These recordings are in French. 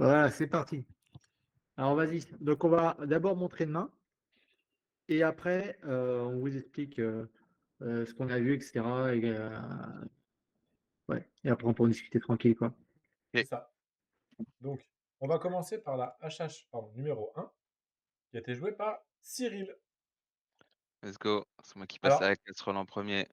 Voilà, c'est parti. Alors vas-y. Donc on va d'abord montrer de main et après on vous explique ce qu'on a vu, etc. Ouais. Et après on peut en discuter tranquille, quoi. C'est Ok, ça. Donc, on va commencer par la HH numéro 1, qui a été jouée par Cyril. let's go. C'est moi qui passe à Alors, la casserole en premier.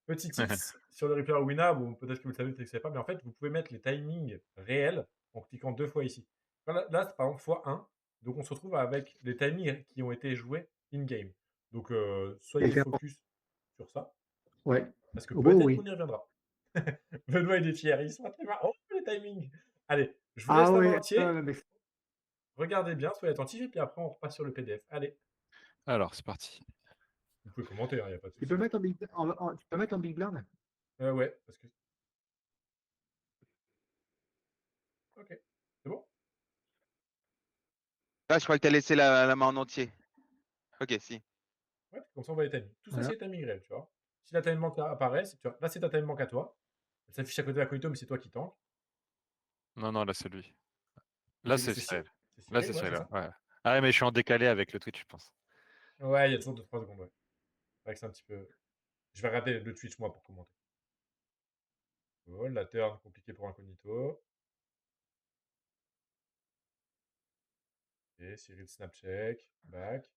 petit tips sur le replay Wina, bon, peut-être que vous le savez, peut-être que vous ne savez pas, mais en fait, vous pouvez mettre les timings réels en cliquant 2 fois ici. Là, c'est par exemple x1, donc on se retrouve avec les timings qui ont été joués in-game. Donc, Et soyez faire- focus sur ça, Ouais. parce que Oh, bon, peut-être oui. qu'on y reviendra. Benoît, il est fier, il se fait oh, les timings. Allez, je vous Ah laisse la main ouais. entière. Regardez bien, soyez attentifs, et puis après, on repasse sur le PDF. Allez, Alors, c'est parti. vous pouvez commenter, il n'y a pas de Tu peux souci. mettre tu peux mettre en big blind? Ouais, parce que. Ok, c'est bon? Ah, je crois que t'as laissé la main en entier. Ok, si. Ouais, comme ça, on voit les timings. Tout ça, c'est Voilà. les timings réels, tu vois. Si la time bank apparaît, tu vois, là, c'est ta time bank à toi. Elle s'affiche à côté de la Cognito, mais c'est toi qui tank. Non, non, là, c'est lui. Et Là, c'est C'est Cyril. c'est Là, Cyril, c'est ouais, c'est Cyril, ça? ouais. Ah ouais, mais je suis en décalé avec le Twitch, je pense. Ouais, il y a toujours 2-3 secondes, ouais. C'est vrai que c'est un petit peu. Je vais regarder le Twitch, moi, pour commenter. Oh, la turn compliquée pour Incognito. Et Cyril Snapcheck, back.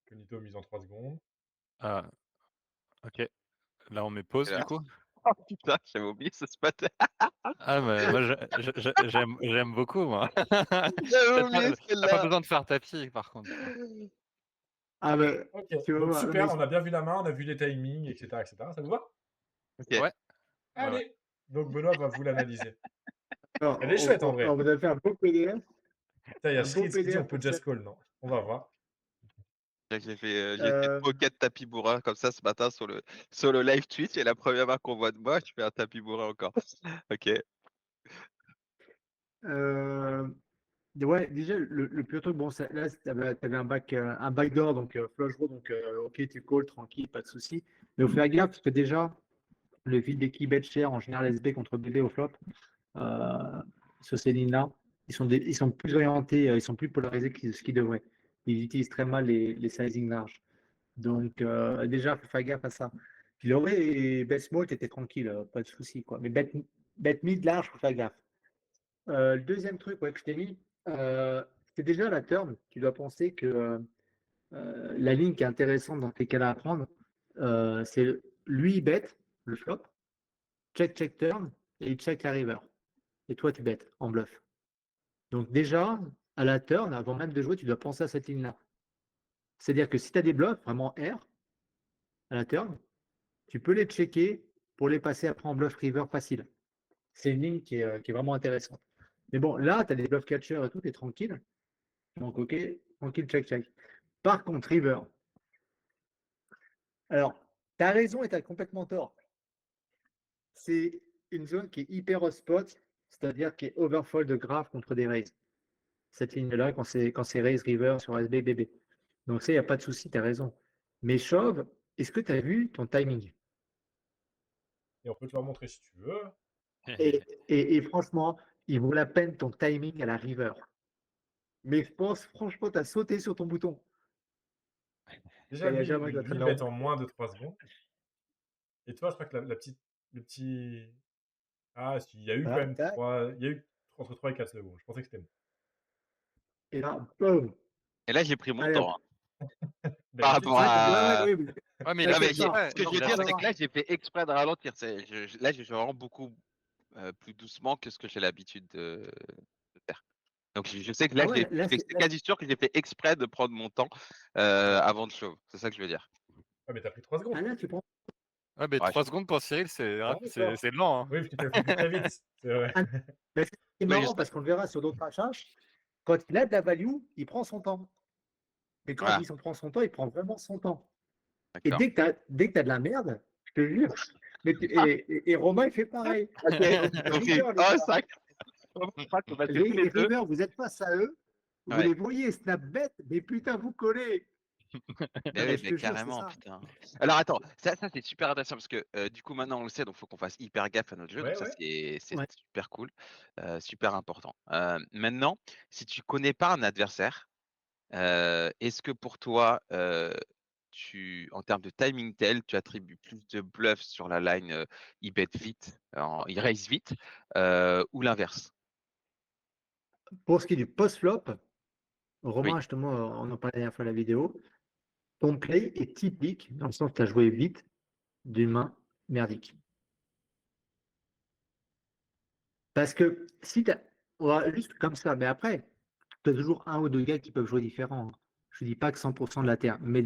Incognito mise en 3 secondes. Ah, ok. Là, on met Et pause, du là. coup. Oh putain, j'avais oublié ce spot. Ah, mais moi, j'aime beaucoup, moi. J'avais oublié T'as pas celle-là. besoin de faire tapis, par contre, tu vois. Ah ben, Ok, tu vas donc voir. Mais super, on a bien vu la main, on a vu les timings, etc., etc. Ça vous va? Ok. Ouais, ouais, ouais. Allez! Donc Benoît va vous l'analyser. alors, Elle est chouette en on vrai. vous a fait un beau PDF. Putain, il y a Un beau Shreeds qui dit on PDF peut pour ça. just call, non? On va voir. Là, j'ai fait Euh, pocket tapis bourrin comme ça ce matin sur le live Twitch et la première marque qu'on voit de moi, je fais un tapis bourrin encore. Ok. euh, ouais, déjà, le plus truc, bon, là, tu avais un backdoor, donc flush draw, donc ok, tu call, tranquille, pas de souci. Mais faut faire gaffe, parce que déjà, le fil des key bet share, en général, SB contre BB au flop, euh, sur ces lignes-là, ils sont plus orientés, ils sont plus polarisés que ce qu'ils devraient. Ils utilisent très mal les sizing larges. Donc, déjà, faut faire gaffe à ça. Puis le vrai, et bet small, t'étais tranquille, pas de souci, quoi. Mais bet mid large, faut faire gaffe. Le deuxième truc, ouais, que je t'ai mis, c'est déjà la turn. Tu dois penser que la ligne qui est intéressante dans tes cas à prendre, c'est lui, il bet le flop, check, check turn, et il check la river. Et toi, tu bet en bluff. Donc déjà, à la turn, avant même de jouer, tu dois penser à cette ligne-là. C'est-à-dire que si tu as des bluffs vraiment R à la turn, tu peux les checker pour les passer après en bluff river facile. C'est une ligne qui est vraiment intéressante. Mais bon, là, tu as des bluff catchers et tout, tu es tranquille. Donc, ok, tranquille, check, check. Par contre, river. Alors, tu as raison et tu as complètement tort. C'est une zone qui est hyper hotspot, c'est-à-dire qui est overfold grave contre des raises. Cette ligne-là, quand c'est raise river sur SB, BB. Donc, ça, il n'y a pas de souci, tu as raison. Mais chauve, est-ce que tu as vu ton timing? Et on peut te le remontrer si tu veux. Et franchement, il vaut la peine ton timing à la river. Mais je pense, franchement, tu as sauté sur ton bouton. Déjà, Il n'y a lui, jamais de lui traîner il en bet en moins de 3 secondes. Et toi, je crois que la petite, le petit. Ah, si, il y a eu quand voilà, même tac. 3. Il y a eu entre 3 et 4 secondes. Je pensais que c'était bon. Et là, boum. Et là, j'ai pris mon Allez, hop. temps, hein, par D'habitude, rapport c'est Ouais, le cas. à. ouais, oui. Ouais, mais Non, mais T'inquiète pas. ce que je veux il a dire, On c'est que verra. là, j'ai fait exprès de ralentir. Là, je vais vraiment beaucoup plus doucement que ce que j'ai l'habitude de faire. Donc, je sais que là, Ah ouais, c'est quasi sûr que j'ai fait exprès de prendre mon temps avant de shove. C'est ça que je veux dire. Ah, mais t'as pris 3 secondes. là, tu prends. Ouais, mais Ouais, 3 secondes pour Cyril, c'est Ah, d'accord. c'est lent, Oui, parce que tu as fait très vite. C'est vrai. Ah, mais c'est oui, je marrant sais. parce qu'on le verra sur d'autres achats. Quand il a de la value, il prend son temps. Et quand je Voilà, dis qu'on prend son temps, il prend vraiment son temps. Et d'accord. dès que tu as de la merde, je te jure. Et Romain, il fait pareil. Ok, Donc, donc River, les oh, gars. 5. On va passer tous les deux. River, vous êtes face à eux. Vous Ouais. les voyez, snap bet, mais putain, vous collez. Mais mais oui, je mais te jure, c'est carrément, ça. putain. Alors attends, ça c'est super intéressant parce que du coup maintenant on le sait, donc faut qu'on fasse hyper gaffe à notre jeu. Donc Ouais, ça ouais. c'est Ouais. super cool, super important. Maintenant, si tu connais pas un adversaire, est-ce que pour toi, en termes de timing tel, tu attribues plus de bluff sur la line, il bet vite, il raise vite, ou l'inverse? Pour ce qui est du post-flop, Oui, Romain, justement, on en parlait la dernière fois dans la vidéo, ton play est typique dans le sens que tu as joué vite d'une main merdique. Parce que si tu juste comme ça, mais après, tu as toujours un ou deux gars qui peuvent jouer différent, hein. Je ne dis pas que 100% de la terre, mais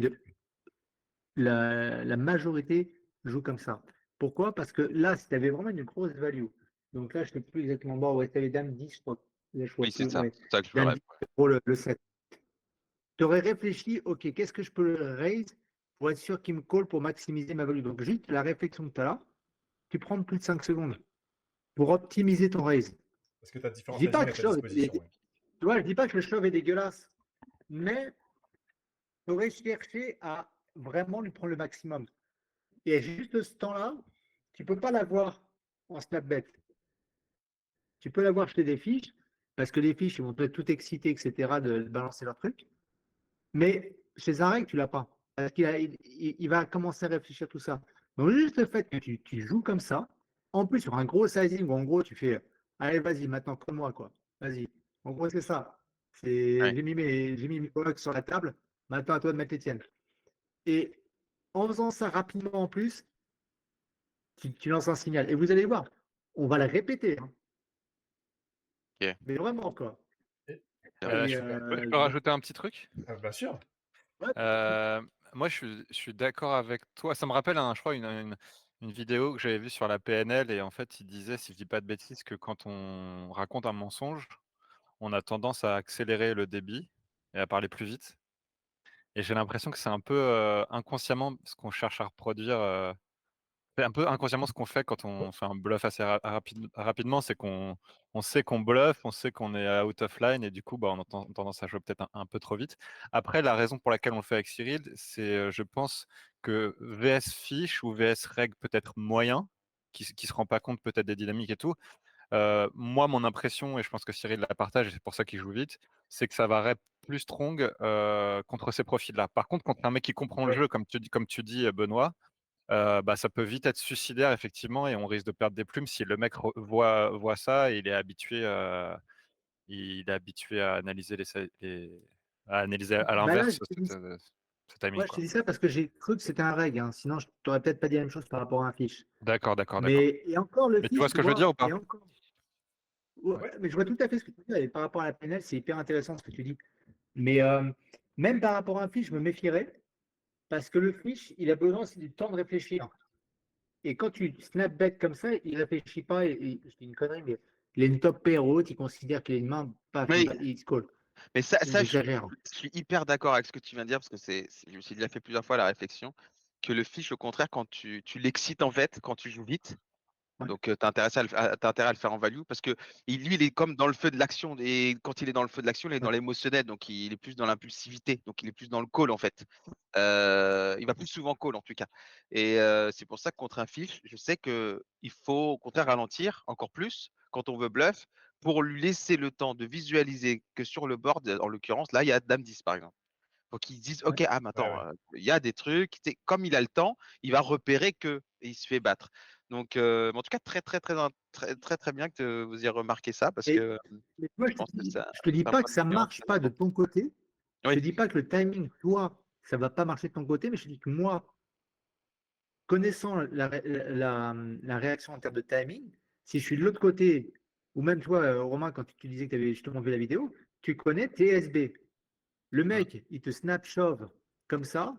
la majorité joue comme ça. Pourquoi? Parce que là, si tu avais vraiment une grosse value, donc là, je ne sais plus exactement, bon, ouais, tu avais Dame 10, je crois. Là, je vois oui, c'est plus, ça, ouais. c'est ça que je Dame ferais. 10 pour le 7. Tu aurais réfléchi, ok, qu'est-ce que je peux le raise pour être sûr qu'il me call pour maximiser ma value. Donc, juste la réflexion que tu as là, tu prends plus de 5 secondes pour optimiser ton raise. Parce que tu as Je différents dis pas sizing que à ta shove disposition. Ouais. tu vois, je dis pas que le shove est dégueulasse, mais tu aurais cherché à vraiment lui prendre le maximum. Et juste ce temps-là, tu peux pas l'avoir en snap bet. Tu peux l'avoir chez des fiches, parce que les fiches, ils vont être tout excités, etc., de balancer leur truc. Mais chez un règle, tu l'as pas. Parce qu'il va commencer à réfléchir à tout ça. Donc, juste le fait que tu joues comme ça, en plus sur un gros sizing où en gros tu fais allez, vas-y, maintenant comme moi, quoi. Vas-y. En gros, c'est ça. Ouais. J'ai mis mes blocs sur la table. Maintenant, à toi de mettre les tiennes. Et en faisant ça rapidement en plus, tu lances un signal. Et vous allez voir, on va le répéter, hein. OK. Mais vraiment, quoi. Et- Et super. Je peux rajouter un petit truc? Bien sûr. ouais, Moi, je suis d'accord avec toi. Ça me rappelle, je crois, une vidéo que j'avais vue sur la PNL et en fait, il disait, si je dis pas de bêtises, que quand on raconte un mensonge, on a tendance à accélérer le débit et à parler plus vite. Et j'ai l'impression que c'est un peu, inconsciemment ce qu'on cherche à reproduire, c'est un peu inconsciemment ce qu'on fait quand on fait un bluff assez rapidement, c'est qu'on sait qu'on bluffe, on sait qu'on est out of line et du coup, bah, on a tendance à jouer peut-être un peu trop vite. Après, la raison pour laquelle on le fait avec Cyril, c'est, je pense que VS fiche ou VS règle peut-être moyen, qui se rend pas compte peut-être des dynamiques et tout. Moi, mon impression, et je pense que Cyril la partage et c'est pour ça qu'il joue vite, c'est que ça va rep plus strong, contre ces profils-là. Par contre, contre un mec qui comprend le Ouais. jeu, comme tu dis, Benoît, bah, ça peut vite être suicidaire effectivement et on risque de perdre des plumes si le mec voit ça et il est habitué à analyser à analyser à bah là, l'inverse ce timing, ouais, je te quoi. dis ça parce que j'ai cru que c'était un reg, hein. Sinon, je t'aurais peut-être pas dit la même chose par rapport à un fiche. D'accord, d'accord, d'accord. Mais et encore le Mais tu vois fiche, ce tu que je veux dire ou vois, pas? et encore. Ouais, Ouais. mais je vois tout à fait ce que tu dis. Et par rapport à la PNL, c'est hyper intéressant ce que tu dis. Mais même par rapport à un fiche, je me méfierais parce que le fiche, il a besoin aussi du temps de réfléchir. Et quand tu snap bet comme ça, il réfléchit pas. Et je dis une connerie, mais il a une top pair haute, il considère qu'il a une main, paf, Oui, il se call. mais ça Il exagère. je suis hyper d'accord avec ce que tu viens de dire parce que je me suis déjà fait plusieurs fois la réflexion que le fiche, au contraire, quand tu l'excites en fait, quand tu joues vite, Ouais. donc tu as intérêt à le faire en value parce que lui, il est comme dans le feu de l'action et quand il est dans le feu de l'action, il est dans Ouais. l'émotionnel, donc il est plus dans l'impulsivité, donc il est plus dans le call en fait. Il va plus souvent call en tout cas. Et c'est pour ça que contre un fiche, je sais que il faut au contraire ralentir encore plus quand on veut bluff pour lui laisser le temps de visualiser que sur le board, en l'occurrence, là, il y a Dame 10 par exemple. Faut qu'ils disent, Ouais. OK, ah, mais Ouais, attends, ouais. il y a des trucs, comme il a le temps, il va repérer que et il se fait battre. Donc, en tout cas, très, très, très, très, très, très bien que vous ayez remarqué ça parce Et, que mais moi, je pense que ça, je te dis c'est un pas point que de ça différence marche très pas de important. ton côté. Je te Oui, dis pas que le timing, toi, ça va pas marcher de ton côté, mais je te dis que moi, connaissant la réaction en termes de timing, si je suis de l'autre côté, ou même toi, Romain, quand tu disais que tu avais justement vu la vidéo, tu connais TSB. Le mmh, mec, il te snap shove comme ça,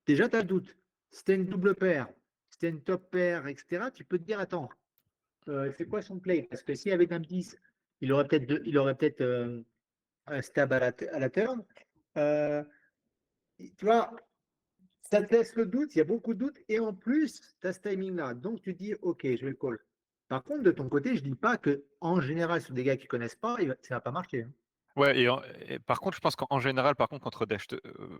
déjà tu as le doute. Si tu une double paire, si tu une top paire, etc., tu peux te dire, attends, c'est quoi son play? Parce que si avec un 10, il aurait peut-être un stab à la turn. Euh, Tu vois, ça te laisse le doute, il y a beaucoup de doutes, et en plus, tu as ce timing-là. Donc, tu dis, OK, je vais le call. Par contre, de ton côté, je ne dis pas que en général, sur des gars qui ne connaissent pas, ça ne va pas marcher, hein. Ouais, et par contre, je pense qu'en général, par contre,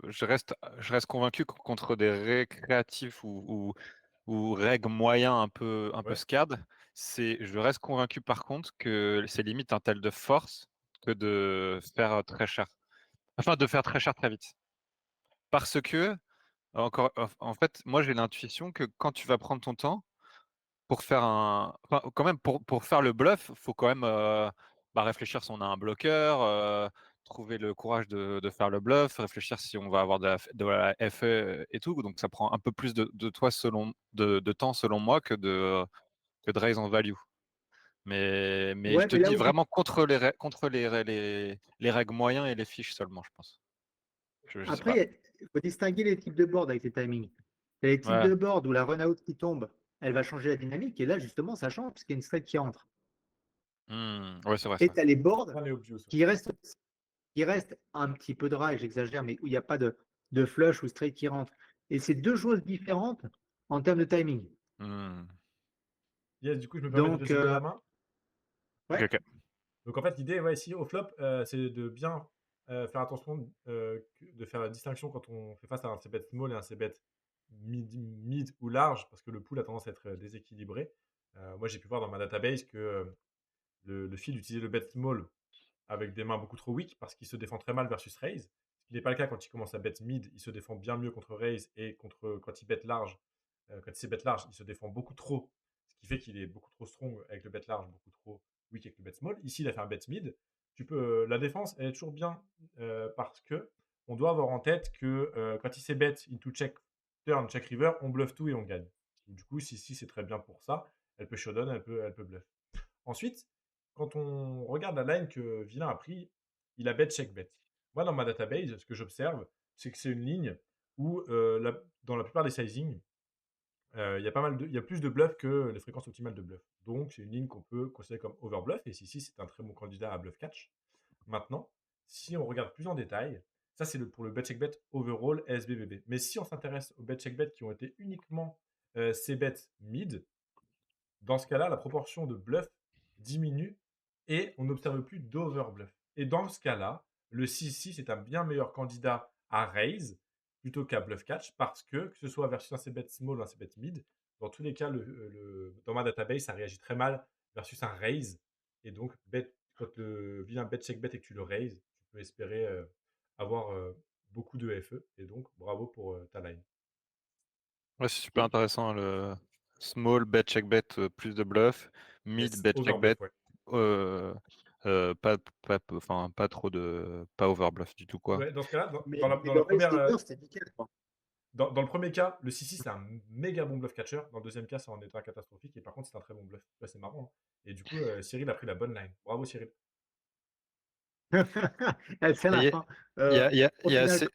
je reste convaincu que contre des récréatifs ou reg moyens un peu Ouais. scad, je reste convaincu par contre que c'est limite un tel de force que de faire très cher. Enfin, de faire très cher très vite. Parce que, en fait, moi j'ai l'intuition que quand tu vas prendre ton temps pour faire enfin, quand même pour faire le bluff, faut quand même, réfléchir si on a un bloqueur, trouver le courage de faire le bluff, réfléchir si on va avoir de la FE et tout. Donc ça prend un peu plus de temps selon moi que de raise en value. Mais je Ouais, te mais là dis où tu vraiment contre les règles moyens et les fiches seulement, je pense. Je sais pas. Après, il faut distinguer les types de board avec les timings. Il y a les types Ouais. de board où la run-out qui tombe, elle va changer la dynamique. Et là, justement, ça change parce qu'il y a une straight qui entre. Ouais, c'est vrai Et ça. tu as les boards Rien n'est obvious. qui restent un petit peu dry, j'exagère, mais où il n'y a pas de flush ou straight qui rentre. Et c'est deux choses différentes en termes de timing. Mmh. Yes, du coup, je me permets de te Donc, céder la main. OK, ouais. OK. Donc en fait, l'idée, ouais, ici, au flop, c'est de bien faire attention de faire la distinction quand on fait face à un c-bet small et un c-bet mid ou large, parce que le pool a tendance à être déséquilibré. Moi, j'ai pu voir dans ma database que le field utilisait le bet small avec des mains beaucoup trop weak parce qu'il se défend très mal versus raise. Ce qui n'est pas le cas quand il commence à bet mid, il se défend bien mieux contre raise et quand il bet large. Quand il s'est bet large, il se défend beaucoup trop, ce qui fait qu'il est beaucoup trop strong avec le bet large, beaucoup trop weak avec le bet small. Ici, il a fait un bet mid. La défense, elle est toujours bien parce que on doit avoir en tête que quand il s'est bet into check turn, check river, on bluff tout et on gagne. Du coup, si c'est très bien pour ça. Elle peut showdown, elle peut bluff. Ensuite, quand on regarde la line que Villain a pris, il a bet check bet. Moi, dans ma database, ce que j'observe, c'est que c'est une ligne où, dans la plupart des sizing, il y a plus de bluff que les fréquences optimales de bluff. Donc, c'est une ligne qu'on peut considérer comme overbluff. Et ici, c'est un très bon candidat à bluff catch. Maintenant, si on regarde plus en détail, ça, c'est pour le bet check bet overall SBBB. Mais si on s'intéresse aux bet check bet qui ont été uniquement C-bet mid, dans ce cas-là, la proportion de bluff diminue et on n'observe plus d'overbluff. Et dans ce cas-là, le 6-6 est un bien meilleur candidat à raise plutôt qu'à bluff catch parce que ce soit versus un c-bet small ou un c-bet mid, dans tous les cas, dans ma database, ça réagit très mal versus un raise. Et donc, quand le vilain bet check bet et que tu le raise, tu peux espérer avoir beaucoup de FE. Et donc, bravo pour ta line. Ouais, c'est super intéressant le small bet, check bet, plus de bluff, mid Yes, bet, check bet, overbluff, ouais. pas pas trop pas overbluff du tout, quoi. Ouais, dans ce cas-là, Mais, dans le la raise première, river, c'était nickel, quoi. dans le premier cas, le 6-6, c'est un méga bon bluff catcher. Dans le deuxième cas, c'est en état catastrophique. Et par contre, c'est un très bon bluff. Ouais, c'est marrant, hein. Et du coup, Cyril a pris la bonne line. Bravo, Cyril. Elle fait Et la fin. il y a il y a il Au y a final, c'est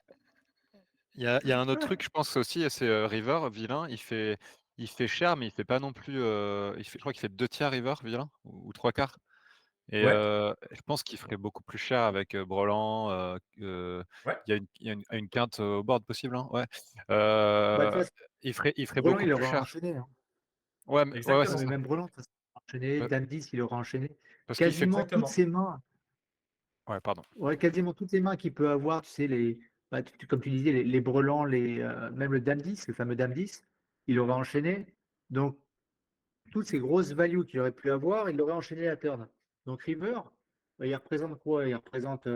il y a un autre truc, je pense aussi, c'est, River, vilain, il fait cher, mais il fait pas non plus, je crois qu'il fait 2/3 River, vilain, ou 3/4. Et Ouais, je pense qu'il ferait beaucoup plus cher avec, Brelan, ouais, il y a une quinte au board possible, hein? Ouais. bah, de toute façon, Il ferait Brelan, beaucoup il plus aurait cher. enchaîné, hein. Ouais, mais ouais, Non, c'est exactement. mais ça. même Brelan, de toute façon, il aurait enchaîné. Pa Dame 10, il aurait enchaîné. parce qu'il fait Quasiment toutes Exactement. ses mains, ouais, pardon. ouais, quasiment toutes les mains qu'il peut avoir, tu sais, bah, comme tu disais, les brelans, même le Dame 10, le fameux Dame 10, il aurait enchaîné. Donc, toutes ces grosses values qu'il aurait pu avoir, il aurait enchaîné la turn. Donc, River, il représente quoi? Il représente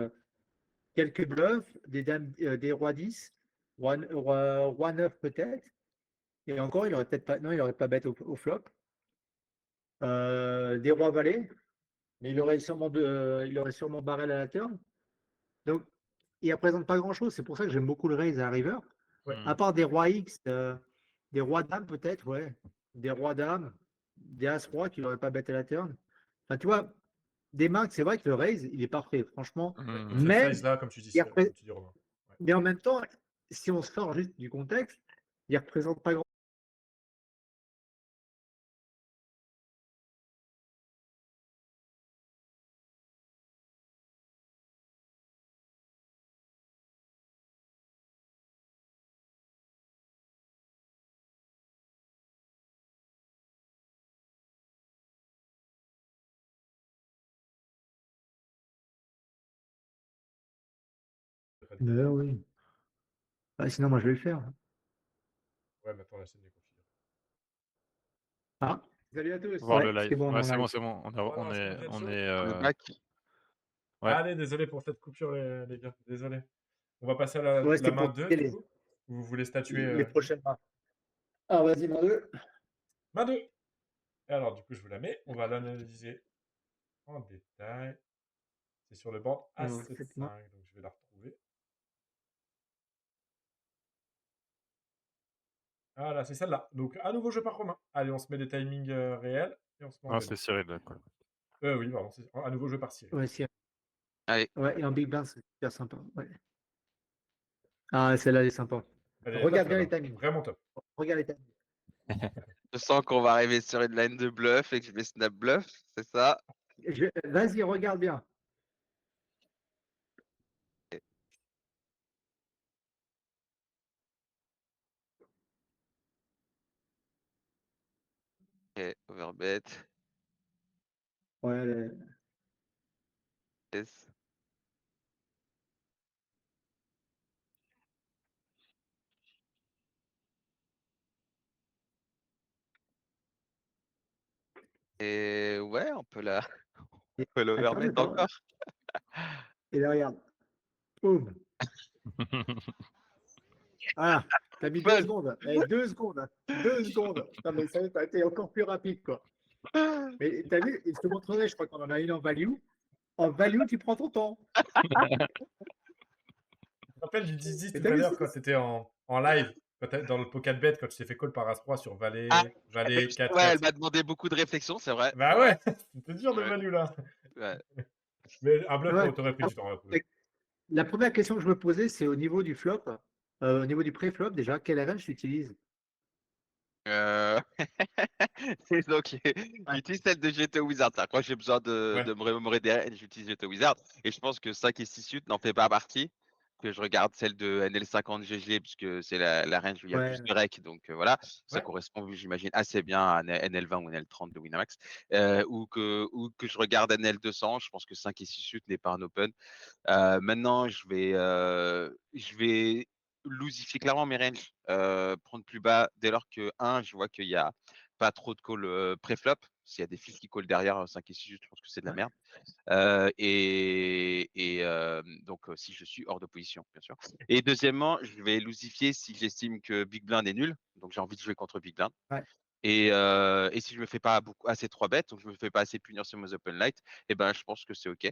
quelques bluffs, des rois 10, roi 9 peut-être. Et encore, il aurait peut-être pas, non, il aurait pas bête au flop. Des rois valets, mais il aurait sûrement barrel à la turn. Donc, il ne représente pas grand-chose. C'est pour ça que j'aime beaucoup le raise à river. Ouais. À Mmh. part des rois X, des rois dames peut-être, ouais. Des rois dames, des as rois qui n'auraient pas bête à la turn. Enfin, tu vois, des mains, c'est vrai que le raise, il est parfait, franchement. Ouais, Mmh. pour cette Mais, size-là, comme tu dis, il comme tu dis, Romain. Ouais. mais en même temps, si on sort juste du contexte, il ne représente pas grand Mais oui. Ah, sinon, moi, je vais le faire. Ouais, mais attends, la scène est configurée. Ah, salut à tous. Voir le Ouais, c'est live. bon, on est Ouais, en c'est bon, live. c'est bon. Alors, est-ce que vous êtes On chaud? est On est back. ouais. Allez, désolé pour cette coupure, les gars. Désolé. On va passer à Ouais, la c'était main pour 2, tester du coup. Ou vous voulez statuer les prochaines mains. Ah, vas-y, main 2. main 2. Et alors, du coup, je vous la mets. On va l'analyser en détail. C'est sur le board Alors, cette main. A7-5, donc je vais la retrouver. Voilà, c'est celle-là. Donc, à nouveau, jeu par Romain. Allez, on se met des timings réels et on se met en Non, value. c'est Cyril là, quoi. Oui, pardon. À nouveau, jeu par Cyril. Ouais, si. Allez, Ouais, et en Big Blind, c'est super sympa. Ouais. Ah, celle-là, elle est sympa. Elle est top, Regarde bien là-bas. les timings. Vraiment top. Regarde les timings. je sens qu'on va arriver sur une line de bluff et que je vais snap bluff, c'est ça. Vas-y, regarde bien. Ok, overbet. Ouais, Yes. Et ouais, on peut la, on peut attends, l'overbet attends. encore. Et là, regarde. Boum. Voilà. T'as mis 2 Fun. secondes. 2 secondes. 2 secondes. Non, mais ça a été encore plus rapide, quoi. Mais t'as vu, je te montrerai, je crois qu'on en a une en value. En value, tu prends ton temps. Je me rappelle du 10-10 Mais tout t'as à vu, l'heure quand tu étais en live, dans le Pocket Bet, quand tu t'es fait call par As-3 sur Ah, Valet ouais, 4-4. elle m'a demandé beaucoup de réflexion, c'est vrai. Bah C'est vrai. ouais, c'était dur de Ouais, value là. ouais. Mais un bluff, ouais. t'aurais pris du temps à trouver. La première question que je me posais, c'est au niveau du flop, au niveau du pré-flop, déjà, quelle range tu utilises? Euh, Et donc, Ouais. j'utilise celle de GT Wizard. Quand j'ai besoin Ouais, de me remémorer des règles, j'utilise GT Wizard. Et je pense que 5 et 6 suites n'en fait pas partie. Que je regarde celle de NL50 GG, puisque c'est la range où il y a Ouais. plus de rec. Donc voilà, ça ouais. correspond, j'imagine, assez bien à NL20 ou NL30 de Winamax. Ou que je regarde NL200. Je pense que 5 et 6 suites n'est pas un open. Maintenant, je vais loosifier clairement mes ranges, prendre plus bas dès lors que, je vois qu'il y a pas trop de call pré-flop. S'il y a des fils qui call derrière 5 et 6, je pense que c'est de la Ouais. merde. Donc, si je suis hors de position, bien sûr. Et deuxièmement, je vais loosifier si j'estime que Big Blind est nul. Donc, j'ai envie de jouer contre Big Blind. Ouais. Et si je me fais pas assez 3 bêtes, donc je me fais pas assez punir sur mes open light, et ben, je pense que c'est OK.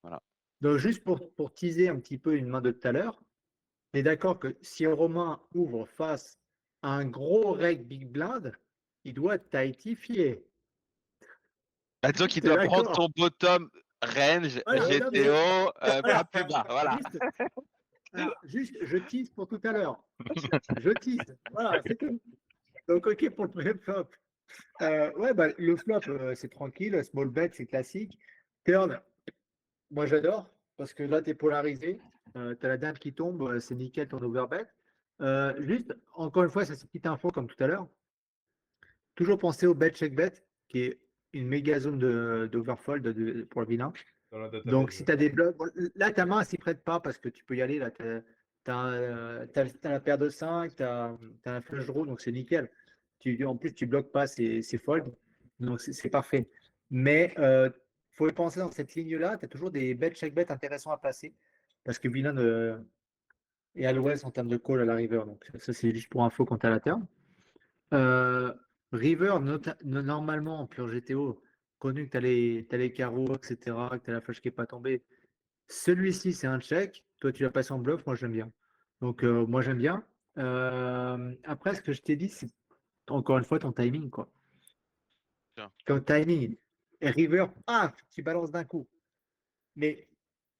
Voilà. Donc, juste pour teaser un petit peu une main de tout à l'heure, on est d'accord que si Romain ouvre face à un gros reg Big Blind, il doit t'haïtifier. Bah, disons qu'il T'es doit prendre d'accord? son bottom range Voilà, non, mais GTO, pas voilà, plus bas. Voilà. juste, juste, je tease pour tout à l'heure. Je tease. Voilà, c'est tout. Donc, OK pour le pré-flop. Ouais, bah, le flop, c'est tranquille. Small bet, c'est classique. Turn, moi j'adore parce que là, tu es polarisé. Tu as la dame qui tombe, c'est nickel ton overbet. Juste, encore une fois, c'est une petite info comme tout à l'heure. Toujours penser au bet check bet, qui est une méga zone d'overfold pour le vilain. Dans la Donc, database. si tu as des blocs, bon, là, ta main, elle s'y prête pas parce que tu peux y aller. Là, tu as, la paire de 5, tu as un flush draw, donc c'est nickel. En plus, tu bloques pas, c'est fold. Donc, c'est parfait. Mais il faut y penser dans cette ligne-là. Tu as toujours des bet check bet intéressants à passer parce que vilain est à l'ouest en termes de call à la river. Donc, ça, c'est juste pour info quand tu as la turn. Euh, River, normalement en pure GTO, connu que tu as les carreaux, etc., que tu as la flush qui n'est pas tombée. Celui-ci, c'est un check. Toi, tu l'as passé en bluff. Moi, j'aime bien. Donc, moi, j'aime bien. Après, ce que je t'ai dit, c'est encore une fois ton timing, quoi. Tiens. Ton timing. Et River, tu balances d'un coup. Mais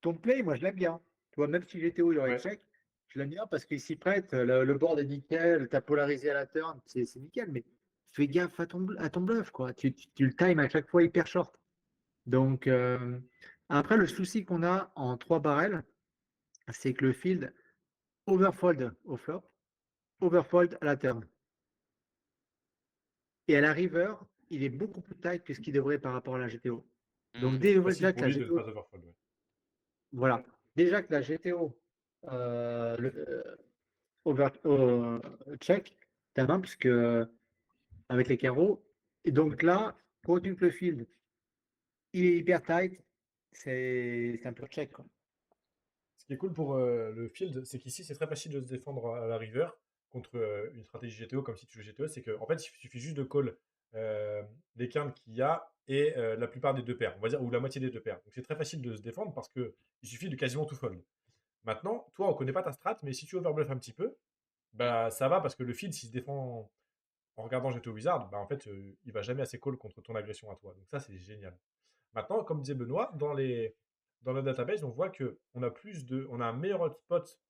ton play, moi, je l'aime bien. Tu vois, même si GTO, il aurait Ouais. check, je l'aime bien parce qu'il s'y prête. Le board est nickel. Tu as polarisé à la turn. C'est nickel. Mais fais gaffe à ton bluff, quoi. Tu le times à chaque fois hyper short. Donc, après, le souci qu'on a en 3 barrels, c'est que le field overfold au flop, overfold à la turn. Et à la river, il est beaucoup plus tight que ce qu'il devrait par rapport à la GTO. Donc, Hmm. C'est plus facile déjà que pour la lui de ne GTO, pas overfold. Ouais. voilà, déjà que la GTO, over, check ta main, puisque avec les carreaux. Et donc là, quand tu le field, il est hyper tight, c'est un pur check, quoi. Ce qui est cool pour le field, c'est qu'ici, c'est très facile de se défendre à la river contre une stratégie GTO comme si tu joues GTO. C'est qu'en fait, il suffit juste de call les quintes qu'il y a et la plupart des deux paires, on va dire, ou la moitié des deux paires. Donc c'est très facile de se défendre parce qu'il suffit de quasiment tout fold. Maintenant, toi, on connaît pas ta strat, mais si tu overbluff un petit peu, bah ça va parce que le field, s'il se défend en regardant GTO Wizard, bah en fait, il va jamais assez call contre ton agression à toi. Donc ça, c'est génial. Maintenant, comme disait Benoît, dans la database, on voit on a un meilleur hotspot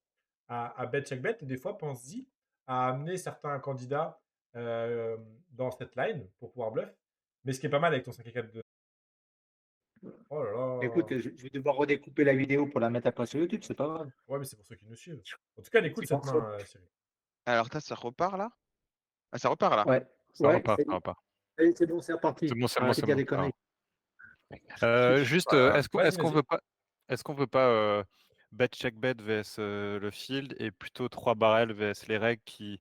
à bet check bet. Et des fois, pense-y à amener certains candidats dans cette line pour pouvoir bluff. Mais ce qui est pas mal avec ton 5 et 4 de. Oh là Écoute, là. je vais devoir redécouper la vidéo pour la mettre après sur YouTube, c'est pas grave. Ouais, mais c'est pour ceux qui nous suivent. En tout cas, elle est cool C'est cette console. main, Cyril. Alors, ça repart là? Ah, ça repart là. Ouais, Ça ouais, repart, ça repart. c'est bon, c'est C'est reparti. bon, c'est bon, Arrêtez c'est de dire bon. des conneries. Juste, Vas-y, est-ce qu'on vas-y. veut pas bet check bet vs le field et plutôt 3 barrels vs les règles qui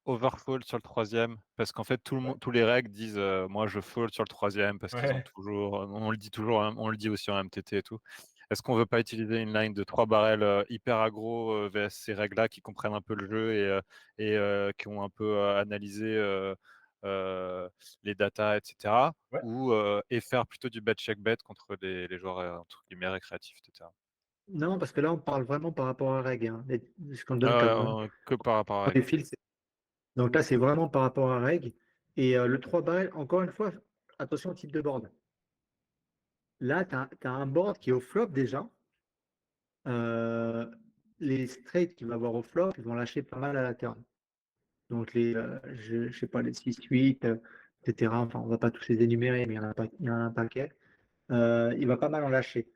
overfold sur le troisième? Parce qu'en fait, tous les règles disent moi je fold sur le troisième parce qu'ils ont Ouais. toujours, on le dit toujours, hein, on le dit aussi en MTT et tout. Est-ce qu'on veut pas utiliser une line de 3 barrels hyper aggro vs ces règles-là qui comprennent un peu le jeu et qui ont un peu analysé euh, les datas, etc. Ouais. Ou et faire plutôt du bet check bet contre les joueurs entre guillemets récréatifs, etc. Non, parce que là, on parle vraiment par rapport à la règle, hein, ce qu'on donne comme Que par rapport à les règle. fils. Donc là, c'est vraiment par rapport à la règle. Et le 3 barrel, encore une fois, attention au type de board. Là, tu as, un board qui est au flop déjà. Les straights qu'il va avoir au flop, ils vont lâcher pas mal à la turn. Donc je sais pas, les 6-8, etc. Enfin, on va pas tous les énumérer, mais il y en a un paquet. Il va pas mal en lâcher.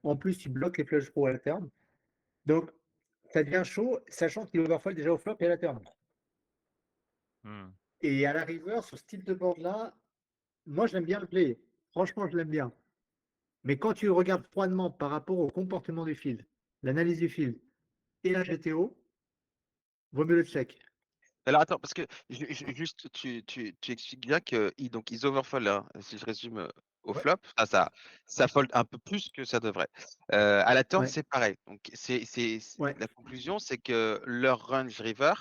En plus, il bloque les flush draws à la turn. Donc, ça devient chaud, sachant qu'il overfold déjà au flop et à la turn. Hmm. Et à la river, sur ce type de board-là, moi, j'aime bien le play. Franchement, je l'aime bien. Mais quand tu regardes froidement par rapport au comportement du field, l'analyse du field et la GTO, vaut mieux le check. Alors attends, parce que juste, tu expliques bien qu'ils overfold là, si je résume au Ouais. flop, ça fold un peu plus que ça devrait. À la turn, Ouais. c'est pareil. Donc Ouais. la conclusion, c'est que leur range river,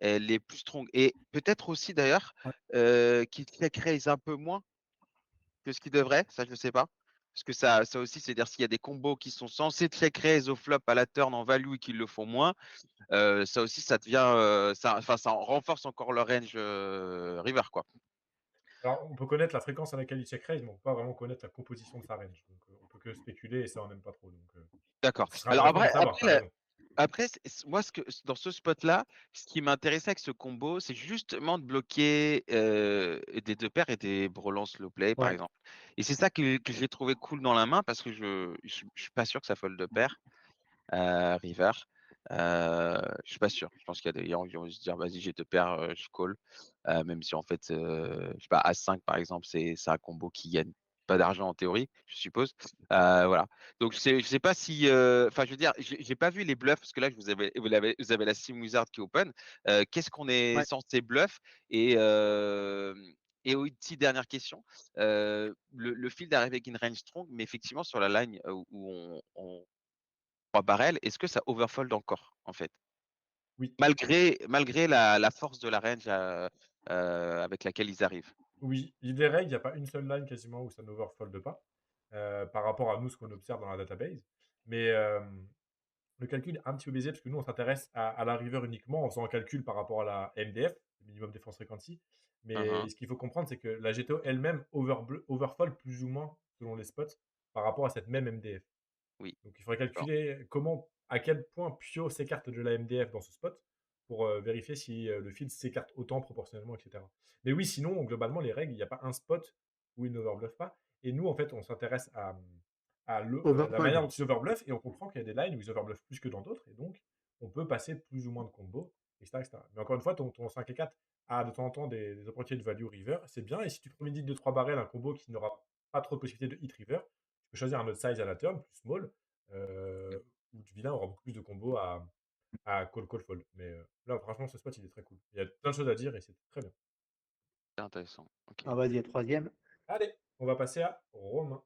elle est plus strong. Et peut-être aussi d'ailleurs Ouais. qu'ils check raise un peu moins que ce qu'ils devraient, ça je ne sais pas. Parce que ça aussi, c'est-à-dire s'il y a des combos qui sont censés check raise au flop à la turn en value et qu'ils le font moins, ça aussi, ça devient, ça renforce encore leur range river, quoi. Alors, on peut connaître la fréquence à laquelle il check raise, mais on peut pas vraiment connaître la composition de sa range. Donc, on peut que spéculer et ça, on n'aime pas trop. Donc, D'accord. ce serait Alors intéressant de après, savoir, t'as raison. après moi, dans ce spot-là, ce qui m'intéressait avec ce combo, c'est justement de bloquer des deux paires et des brelans slow play, par Ouais. exemple. Et c'est ça que j'ai trouvé cool dans la main parce que je suis pas sûr que ça fold de paire. River. Je suis pas sûr. Je pense qu'il y a des gens qui vont se dire vas-y, j'ai deux paires, je call. Même si en fait, je sais pas, As-5 par exemple, c'est un combo qui gagne pas d'argent en théorie, je suppose. Voilà. Donc je sais pas si, enfin je veux dire, j'ai pas vu les bluffs parce que là vous avez la Sim Wizard qui est open. Qu'est-ce qu'on est Ouais. censé bluff et aussi dernière question, le field arrive avec une range strong, mais effectivement sur la line où on 3 barrels, est-ce que ça overfold encore, en fait? Oui. Malgré la force de la range avec laquelle ils arrivent. Oui. L'idée règle, il n'y a pas une seule line quasiment où ça n'overfold pas par rapport à nous, ce qu'on observe dans la database. Mais le calcul est un petit peu biaisé parce que nous, on s'intéresse à la river uniquement en faisant un calcul par rapport à la MDF, le minimum défense frequency. Mais Mmh. ce qu'il faut comprendre, c'est que la GTO elle-même overfold plus ou moins selon les spots par rapport à cette même MDF. Oui, Donc il faudrait d'accord. calculer à quel point Pio s'écarte de la MDF dans ce spot pour vérifier si le field s'écarte autant proportionnellement, etc. Mais oui, sinon, globalement, les règles, il n'y a pas un spot où ils n'overbluffent pas. Et nous, en fait, on s'intéresse la manière Overfold. dont ils overbluffent et on comprend qu'il y a des lines où ils overbluffent plus que dans d'autres. Et donc, on peut passer plus ou moins de combos, etc. etc. Mais encore une fois, ton 5 et 4 a de temps en temps des opportunités de value river, c'est bien. Et si tu prémédites 2-3 barrels, un combo qui n'aura pas trop de possibilités de hit river, tu peux choisir un autre size à la turn, plus small, votre vilain aura beaucoup plus de combos à call, call, fold. Mais là, franchement, ce spot, il est très cool. Il y a plein de choses à dire et c'est très bien. C'est intéressant. Ok. Ah, vas-y, troisième. Allez, on va passer à Romain.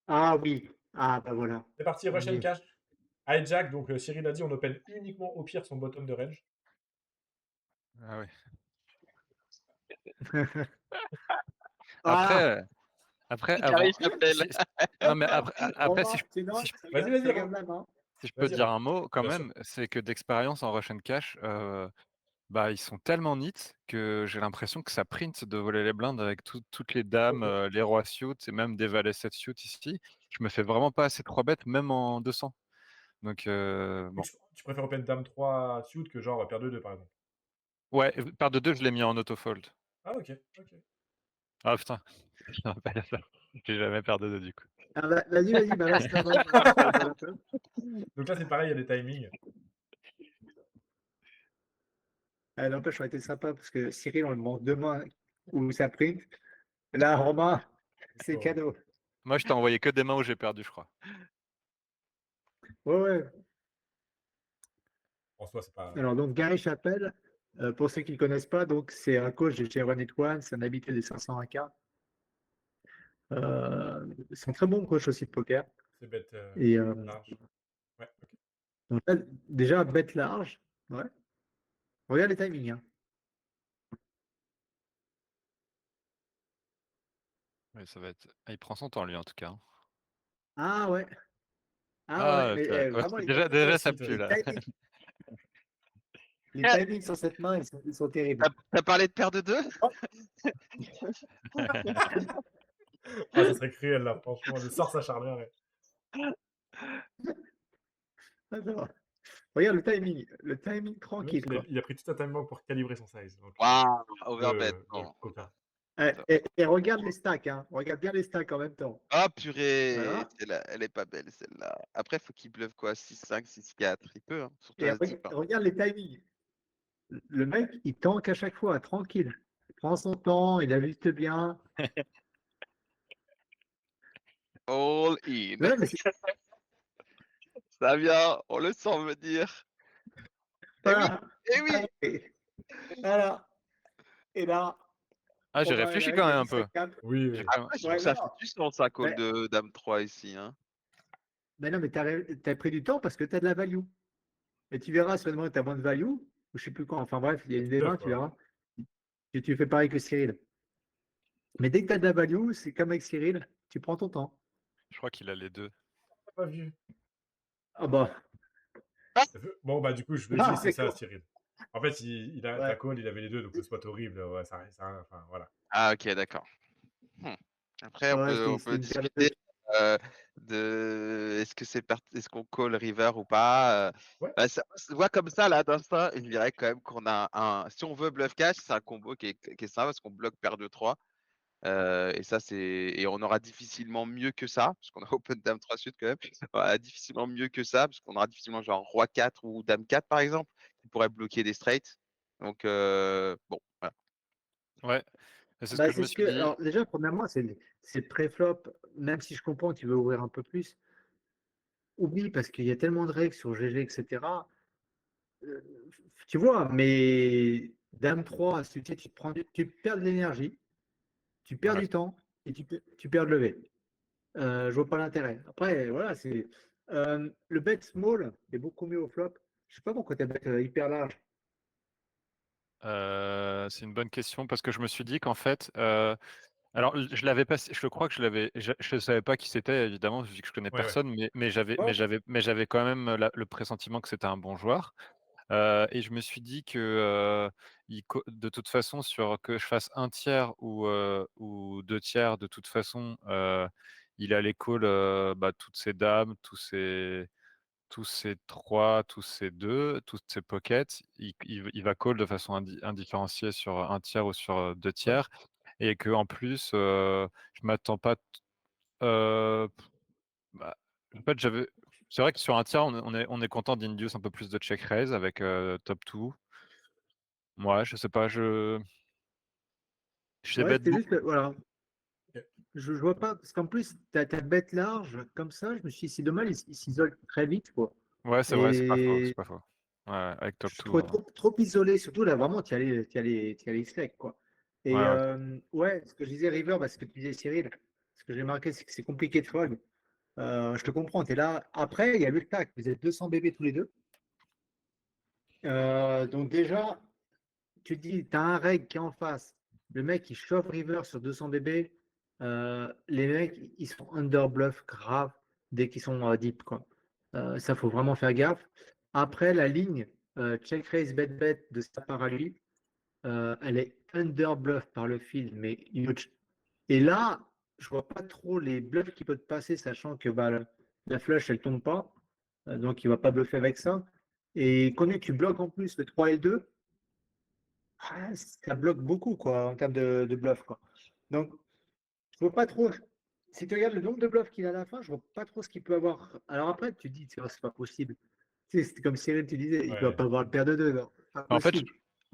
Ah oui. Ah, bah voilà. C'est parti, On Russian y est. Cash. Hijack, donc Cyril a dit, on open uniquement au pire son bottom de range. Ah oui. Ah, Après, Carré avant. s'appelle. Non, mais après, si je, Sinon, si je- Vas-y, vas-y, regarde la main. si je peux Vas-y, dire Romain. un mot quand Bien sûr. même, c'est que d'expérience en Russian Cash, bah, ils sont tellement nits que j'ai l'impression que ça print de voler les blindes avec toutes les dames, les rois suits et même des valets 7 suits ici. Je me fais vraiment pas assez 3 bêtes, même en 200. Donc, bon. Tu préfères open dame 3 suit que genre paire de 2, par exemple. Ouais, paire de 2, je l'ai mis en autofold. Ah, ok, ok. Ah putain, je me rappelle ça. J'ai jamais paire de 2 du coup. Ah, vas-y, balance la main. Balance la main. Donc là, c'est pareil, il y a des timings. Ah, n'empêche, ça aurait été sympa parce que Cyril, on lui demande deux mains où ça print. Là, Romain, c'est cadeau. Moi, je t'ai envoyé que des mains où j'ai perdu, je crois. Ouais, ouais. En soi, c'est pas. Alors, donc, Gary Chappelle, pour ceux qui ne connaissent pas, donc c'est un coach de chez Run It One, c'est un habitué des 500 AK. C'est un très bon coach aussi de poker. C'est bête Et large. Ouais, ok. donc là, déjà, bête large. Ouais. Regarde les timings. Hein. Ouais, ça va être. Ah, il prend son temps, lui, en tout cas. Ah ouais. Ah ouais, Ah, mais ouais, vraiment, Toi déjà, ça aussi, toi. pue, là. les timings sur cette main, ils sont terribles. T'as parlé de paire de 2? Ah, ça serait cruel, là, franchement. Le sort s'acharnerait. Attends. Regarde le timing. Le timing Le mec, tranquille, quoi. il a pris tout un time bank pour calibrer son size. Donc, Waouh, overbet. le Non. coquin. Et regarde les stacks. Hein. Regarde bien les stacks en même temps. Ah purée, Voilà. elle est pas belle celle-là. Après, faut qu'il bluffe quoi, 6-5, 6-4. Il peut, hein, surtout Et à 10 pas. regarde les timings. Le mec, il tank à chaque fois, tranquille. Il prend son temps, il ajuste bien. All in. Non, mais Ça vient, on le sent venir. Eh oui, voilà. eh oui. Et voilà. Et là, Ah, j'ai Romain, réfléchi il quand a même un dit peu. 5-4. Oui, oui. J'ai quand même- Après, je trouve Ouais, que ça fait non. du sens un call Mais, de Dame 3 ici. Hein. mais non, mais t'as pris du temps parce que tu as de la value. Et tu verras sur le moment où tu as moins de value, ou je sais plus quand. Enfin bref, il y a une des mains, Bluff, tu quoi. verras. Et tu fais pareil que Cyril. Mais dès que tu as de la value, c'est comme avec Cyril, tu prends ton temps. Je crois qu'il a les deux. T'as pas vu. Ah bah. Bon, bah, du coup, je le Ah, dis, c'est ça, d'accord. Cyril. En fait, ta Ouais. call, il avait les deux, donc le spot horrible. Ouais, enfin, voilà. Ah ok, d'accord. Hmm. Après, Ouais, on c'était peut une paire de discuter de est-ce qu'on call river ou pas. Ouais. Bah, ça se voit comme ça là d'instinct. Je dirais quand même qu'on a un. Si on veut bluff cash, c'est un combo qui est sympa parce qu'on bloque paire de 3. Et ça, et on aura difficilement mieux que ça, parce qu'on a Open Dame 3 suite quand même. On aura difficilement mieux que ça, parce qu'on aura difficilement genre Roi 4 ou Dame 4 par exemple, qui pourrait bloquer des straights. Donc, bon, voilà. Ouais, et c'est ce Bah, que je c'est me ce suis que. dit. Alors, déjà, premièrement, c'est le pré-flop. Même si je comprends que tu veux ouvrir un peu plus, oublie parce qu'il y a tellement de règles sur GG, etc. Euh, tu vois, mais Dame 3, tu sais, tu perds de l'énergie, tu perds Ouais. du temps et tu perds de lever. Je vois pas l'intérêt. Après, voilà, c'est. Le bet small est beaucoup mieux au flop. Je sais pas pourquoi tu as bet hyper large. C'est une bonne question parce que je me suis dit qu'en fait, alors je l'avais pas, je crois que je ne savais pas qui c'était évidemment vu que je connais Ouais, ouais. personne, Ouais. mais j'avais quand même le pressentiment que c'était un bon joueur. Et je me suis dit que de toute façon, que je fasse un tiers ou deux tiers, de toute façon, il allait call bah, toutes ses dames, tous ces 3, tous ces 2, toutes ces pockets, il va call de façon indifférenciée sur un tiers ou sur 2 Ouais. tiers et qu'en plus, je m'attends pas bah, en fait, c'est vrai que sur un tiers, on est content d'induce un peu plus de check raise avec, top 2. Moi, je sais pas, je sais Ouais, bet c'était beaucoup. juste. Voilà. je vois pas, parce qu'en plus, ta bête large, comme ça, je me suis dit, c'est dommage, il s'isole très vite, quoi. Ouais, c'est vrai, c'est pas faux, c'est Et pas faux. Ouais, avec Top je 2. trouvais trop isolé, surtout là, vraiment, tu allais X-Leg, quoi. Et Ouais, ouais. ouais, ce que je disais, River, ce que tu disais, Cyril, ce que j'ai marqué, c'est que c'est compliqué de fog. Je te comprends, tu es là. Après, il y a le tac, vous êtes 200 bébés tous les deux. Donc déjà, tu te dis, tu as un reg qui est en face. Le mec, il chauffe River sur 200 bébés. Les mecs, ils sont under bluff grave dès qu'ils sont deep, quoi. Ça, faut vraiment faire gaffe. Après, la ligne check raise bet bet de sa part à lui, elle est under bluff par le field, mais huge. Et là, je vois pas trop les bluffs qui peuvent passer, sachant que bah, la flush, elle tombe pas. Donc, il va pas bluffer avec ça. Et quand tu bloques en plus le 3 et le 2, ça bloque beaucoup quoi, en termes de bluff. Quoi. Donc, je vois pas trop. Si tu regardes le nombre de bluffs qu'il a à la fin, je vois pas trop ce qu'il peut avoir. Alors après, tu te dis, c'est pas possible. Tu sais, c'est comme Cyril, tu disais, il ne doit Ouais. pas avoir le paire de 2. Pas En fait, possible.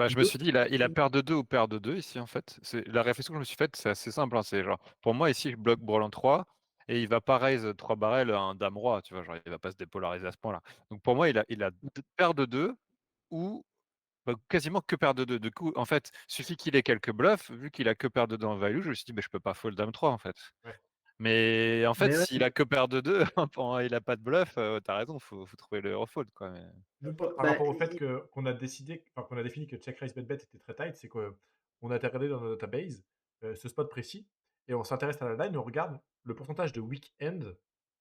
je me suis dit, il a paire de 2 ou paire de 2 ici, en fait. La réflexion que je me suis faite, c'est assez simple. Hein, c'est genre, pour moi, ici, je bloque Brelan 3 et il va pas raise 3 barrels un dame roi, tu vois, genre, il va pas se dépolariser à ce point-là. Donc pour moi, il a paire de 2 ou bah, quasiment que paire de 2. Du coup, en fait, suffit qu'il ait quelques bluffs. Vu qu'il a que paire de 2 en value, je me suis dit, je peux pas fold dame 3, en fait. Ouais. Mais en fait, Mais ouais, s'il a que paire de 2, il a pas de bluff, t'as raison, faut trouver le refold, quoi. Mais... Nous, par bah, rapport au fait qu'on a décidé, enfin, qu'on a défini que check raise bet bet était très tight, c'est qu'on a été regardé dans notre database ce spot précis et on s'intéresse à la line, on regarde le pourcentage de week-end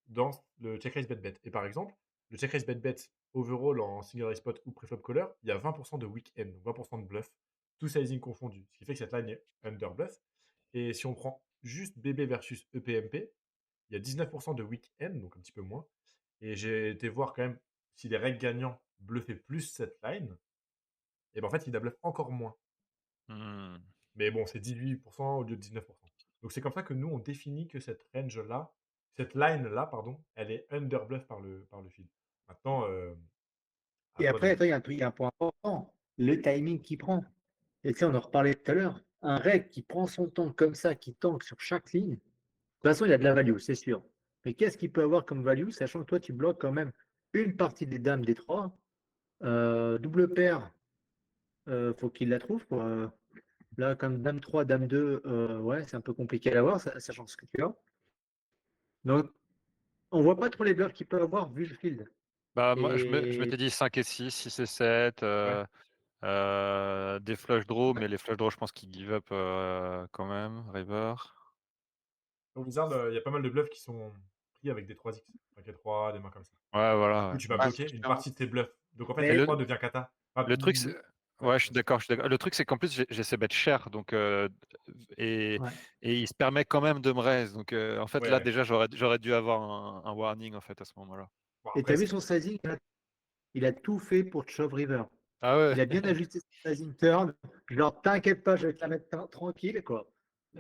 dans le check raise bet bet. Et par exemple, le check raise bet bet overall en single raise spot ou preflop caller, il y a 20% de week-end, donc 20% de bluff, tout sizing confondu, ce qui fait que cette line est under bluff. Et si on prend juste BB versus EPMP, il y a 19% de week-end, donc un petit peu moins. Et j'ai été voir quand même si les règles gagnants bluffaient plus cette line, et ben en fait, il la bluffe encore moins. Hmm. Mais bon, c'est 18% au lieu de 19%. Donc c'est comme ça que nous, on définit que cette range-là, cette line-là, pardon, elle est under bluff par le field. Maintenant, à et toi après, de. attends, il y a un point important, le timing qu'il prend. Et tu sais, on en reparlait tout à l'heure. Un reg qui prend son temps comme ça, qui tank sur chaque ligne, de toute façon, il a de la value, c'est sûr. Mais qu'est-ce qu'il peut avoir comme value, sachant que toi, tu bloques quand même une partie des dames des trois, double paire, faut qu'il la trouve. Quoi. Là, comme dame 3, dame 2, ouais, c'est un peu compliqué à l'avoir, sachant ce que tu as. Donc, on voit pas trop les bluffs qu'il peut avoir vu le field. Bah, moi, je Et m'étais dit 5 et 6, 6 et 7, Ouais. des flush draws, mais les flush draws, je pense qu'ils give up quand même, river. Au Wizard, il y a pas mal de bluffs qui sont pris avec des 3x. 5 et 3, des mains comme ça. Ouais, Du voilà. coup, Ouais. tu vas Ouais, bloquer une clairement. partie de tes bluffs. Donc en fait, Et la Mais 3 devient kata. Enfin, le truc, c'est... ouais, Ouais, je suis vas-y. d'accord, je suis d'accord. Le truc, c'est qu'en plus, j'ai ces bêtes chères, donc, et, ouais. et il se permet quand même de me raise. Donc, en fait, là, Ouais. déjà, j'aurais dû avoir un warning, en fait, à ce moment-là. Bon, Et tu as après, vu son sizing, il a tout fait pour te shove river. Ah ouais. Il a bien ajusté son sizing turn. Genre, t'inquiète pas, je vais te la mettre tranquille, quoi.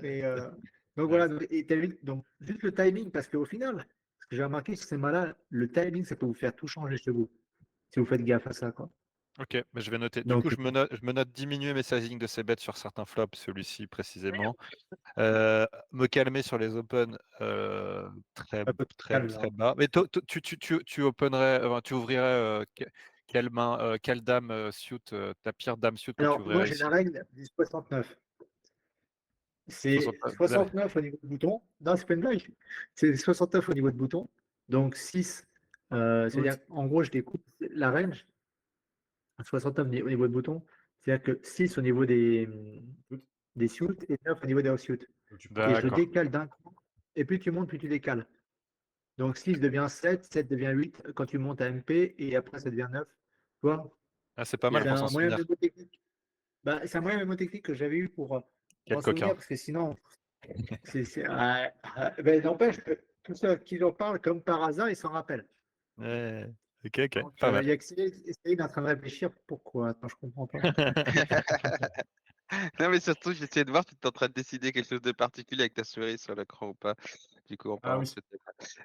Et, donc ouais, voilà, et t'as vu, donc juste le timing, parce qu'au final, ce que j'ai remarqué sur ces mains-là, le timing, ça peut vous faire tout changer chez vous, si vous faites gaffe à ça, quoi. Ok, mais je vais noter. Du coup, Donc, je me note diminuer mes sizing de ces bêtes sur certains flops, celui-ci précisément. Me calmer sur les open très, un peu très, calme, très là. bas. Mais tu openerais, tu ouvrirais quelle main, quelle dame suit, ta pire dame suit que tu Alors, moi, ouvrirais j'ai la ici? règle du 69. C'est 69. 69 au niveau de bouton. Non, c'est pas une blague. C'est 69 au niveau de bouton. Donc 6, oui, c'est-à-dire, en gros, je découpe la range. 69 au niveau de bouton. C'est-à-dire que 6 au niveau des suits et 9 au niveau des offsuits. donc tu prends Et je le tes. D'accord. décale d'un coup. Et plus tu montes, plus tu décales. Donc 6 devient 7, 7 devient 8 quand tu montes à MP et après ça devient 9. Tu vois, Ah, c'est pas mal Yeah. c'est pour s'en un moyen souvenir. mémotechnique. Bah, c'est un moyen mémotechnique que j'avais eu pour Quel m'en souvenir coquin. parce que sinon, ben, n'empêche que tous ceux qui en parlent comme par hasard, ils s'en rappellent. Ouais. Ok, ok, Donc, pas il mal. y a que Cyril qui est en train de réfléchir pourquoi. Attends, je comprends pas. Non, mais surtout, j'essayais de voir si tu es en train de décider quelque chose de particulier avec ta souris sur l'écran ou pas. Du coup, en Ah parlant de oui. ce thème.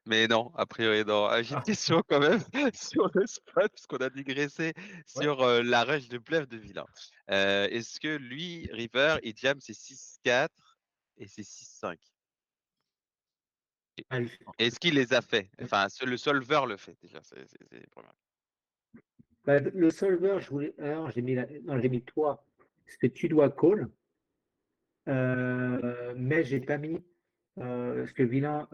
Mais non, a priori, non. Ah, j'ai une Ah, question quand même sur le spot, parce qu'on a digressé ouais. sur la rush de bluff de Villain. Est-ce que lui, River, il jam c'est 6-4 et c'est 6-5? Est-ce qu'il les a fait? Enfin, le solver le fait déjà. C'est les premières. Bah, le solver, je voulais. Alors, j'ai mis toi. Parce que tu dois call. Mais j'ai pas mis ce que vilain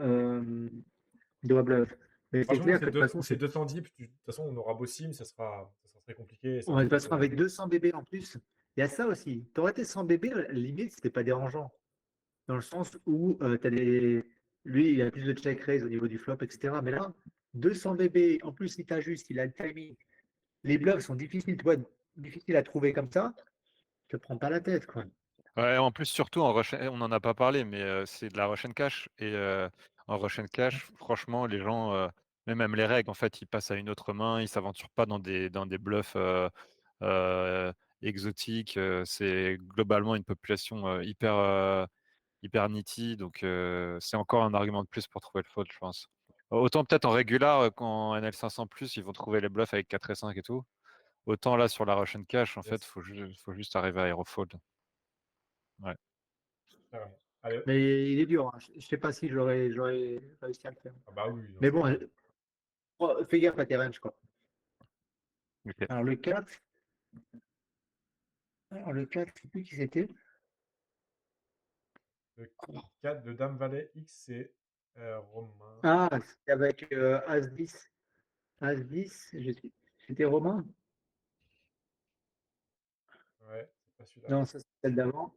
doit bluff. Mais c'est Franchement, clair que de toute façon, c'est 200 dips. De toute façon, on aura beau sim, ça sera très compliqué. de toute façon, avec 200 bébés en plus, il y a ça aussi. T'aurais été 100 bébés, à la limite, c'était pas dérangeant. Dans le sens où lui, il a plus de check raise au niveau du flop, etc. Mais là, 200 bébés, en plus, il t'ajuste, il a le timing. Les bluffs sont difficiles, tu vois, difficiles à trouver comme ça. Tu te prends pas la tête, quoi. Ouais, en plus, surtout en rush, on n'en a pas parlé, mais c'est de la rush and cash. Et en rush and cash, franchement, les gens, mais même les règles, en fait, ils passent à une autre main, ils s'aventurent pas dans des bluffs exotiques. C'est globalement une population hyper nitty, donc c'est encore un argument de plus pour trouver le fold, je pense. Autant peut-être en régular, qu'en NL500+, ils vont trouver les bluffs avec 4 et 5 et tout. Autant là, sur la rush and cash, en fait, faut juste arriver à hero fold. Ouais. Carrément. Allez. Mais il est dur, hein. Je sais pas si j'aurais réussi à le faire. Ah bah oui. Non, Mais bon, fais gaffe à tes ranges, quoi. Ok. Alors le 4, je sais plus qui c'était. Le 4 de Dame Valet X, c'est Romain. Ah, c'était avec As-10. As-10, c'était Romain? Ouais, c'est pas celui-là. Non, ça c'est celle d'avant.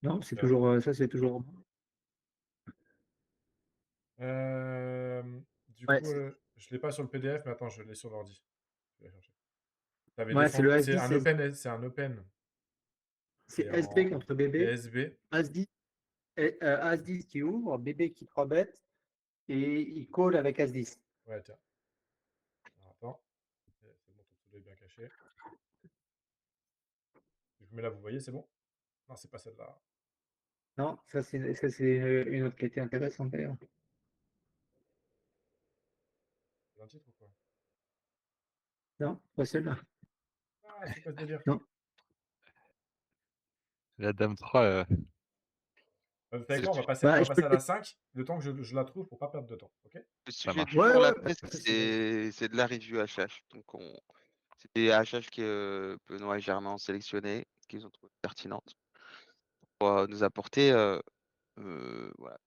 Non, c'est Ok. toujours ça, c'est toujours Romain. Du Ouais, coup, je l'ai pas sur le PDF, mais attends, je l'ai sur l'ordi. Je vais la chercher. c'est le C'est As-10, un open, c'est un open. c'est C'est SB en contre bébé. PSB. As-10, As-10 qui ouvre, bébé qui 3 bêtes, et il call avec As-10. Ouais, tiens. Alors, attends. C'est bon, ton pseudo est bien caché. Je vous mets là, vous voyez, c'est bon? Non, c'est pas celle-là. Non, ça c'est une autre qui était intéressante d'ailleurs. C'est un titre ou quoi? Non, pas celle-là. Ah, c'est quoi ce délire? Non. La dame 3, Vous savez Le quoi? sujet, On Bah, va je peux passer à la 5, le temps que je la trouve pour pas perdre de temps. Ok? le ça sujet marche. du Ouais, jour, ouais, là, pas de souci. c'est de la review HH. Donc, c'est des HH que Benoît et Germain ont sélectionné, qu'ils ont trouvé pertinentes pour nous apporter. Voilà.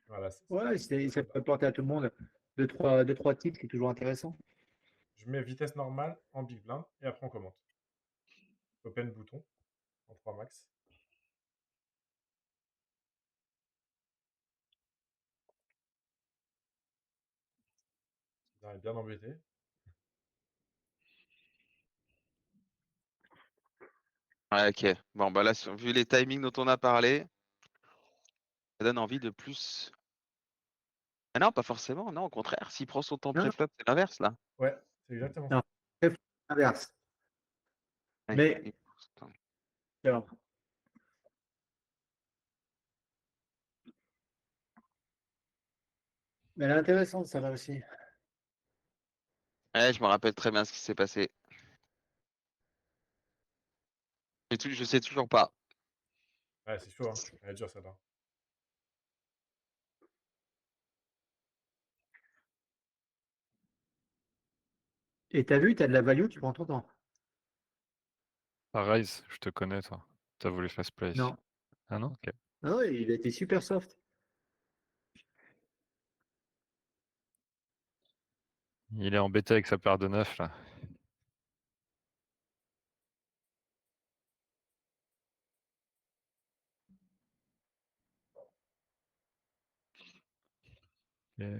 Voilà, Ouais, c'est ça celle-là. peut apporter à tout le monde deux, trois titres, qui est toujours intéressant. Je mets vitesse normale en big blind et après on commente. Open bouton en 3 max. Ils est bien embêté. Ouais, ok. Bon, bah là, vu les timings dont on a parlé, ça donne envie de plus. Ah non, pas forcément. Non, au contraire. S'il prend son temps Non, pré-flop, c'est l'inverse, là. Ouais, c'est exactement non, ça. inverse. Ouais, Mais, il prend son temps. alors, mais elle est intéressante, ça là aussi. Ouais, je me rappelle très bien ce qui s'est passé. Je sais toujours pas. Ouais, c'est chaud, hein. Elle est dure celle-là. Et t'as vu, t'as de la value, tu prends ton temps. Ah, Rise, je te connais, toi. T'as voulu fast play ici. Non. Ah non? Ok. Ah ouais, il a été super soft. Il est embêté avec sa paire de 9, là. Et...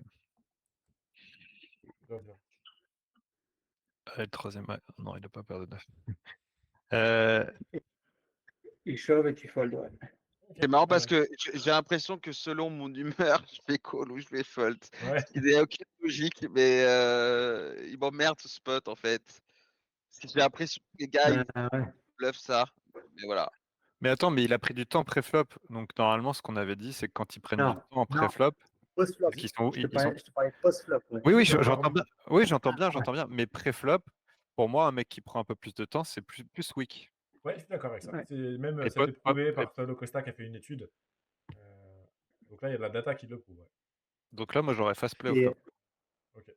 Dur, dur. le troisième, ouais. Non, il a pas paire de 9. Il shove et tu fold, ouais. Ok, C'est marrant très parce bien. que j'ai l'impression que selon mon humeur, je fais call ou je fais fold. Ouais. Il n'y a aucune logique, mais il m'emmerde ce spot en fait. J'ai l'impression que les gars, ils Ouais. bluffent ça. Mais voilà. Mais attends, mais il a pris du temps pré-flop. Donc normalement, ce qu'on avait dit, c'est que quand ils prennent du Non, temps non, pré-flop, post-flop. parce qu'ils sont, Je te ils sont... parlais post-flop, ouais. Oui, oui, Non, j'entends pardon. bien. Oui, j'entends Ouais. bien. Mais pré-flop, pour moi, un mec qui prend un peu plus de temps, c'est plus weak. Ouais, je suis d'accord avec ça. Ouais. C'est même, Et ça a toi, été prouvé par Paulo Costa qui a fait une étude. Donc là, il y a de la data qui le prouve. Ouais. Donc là, moi, j'aurais fast play au Et flop. Ok.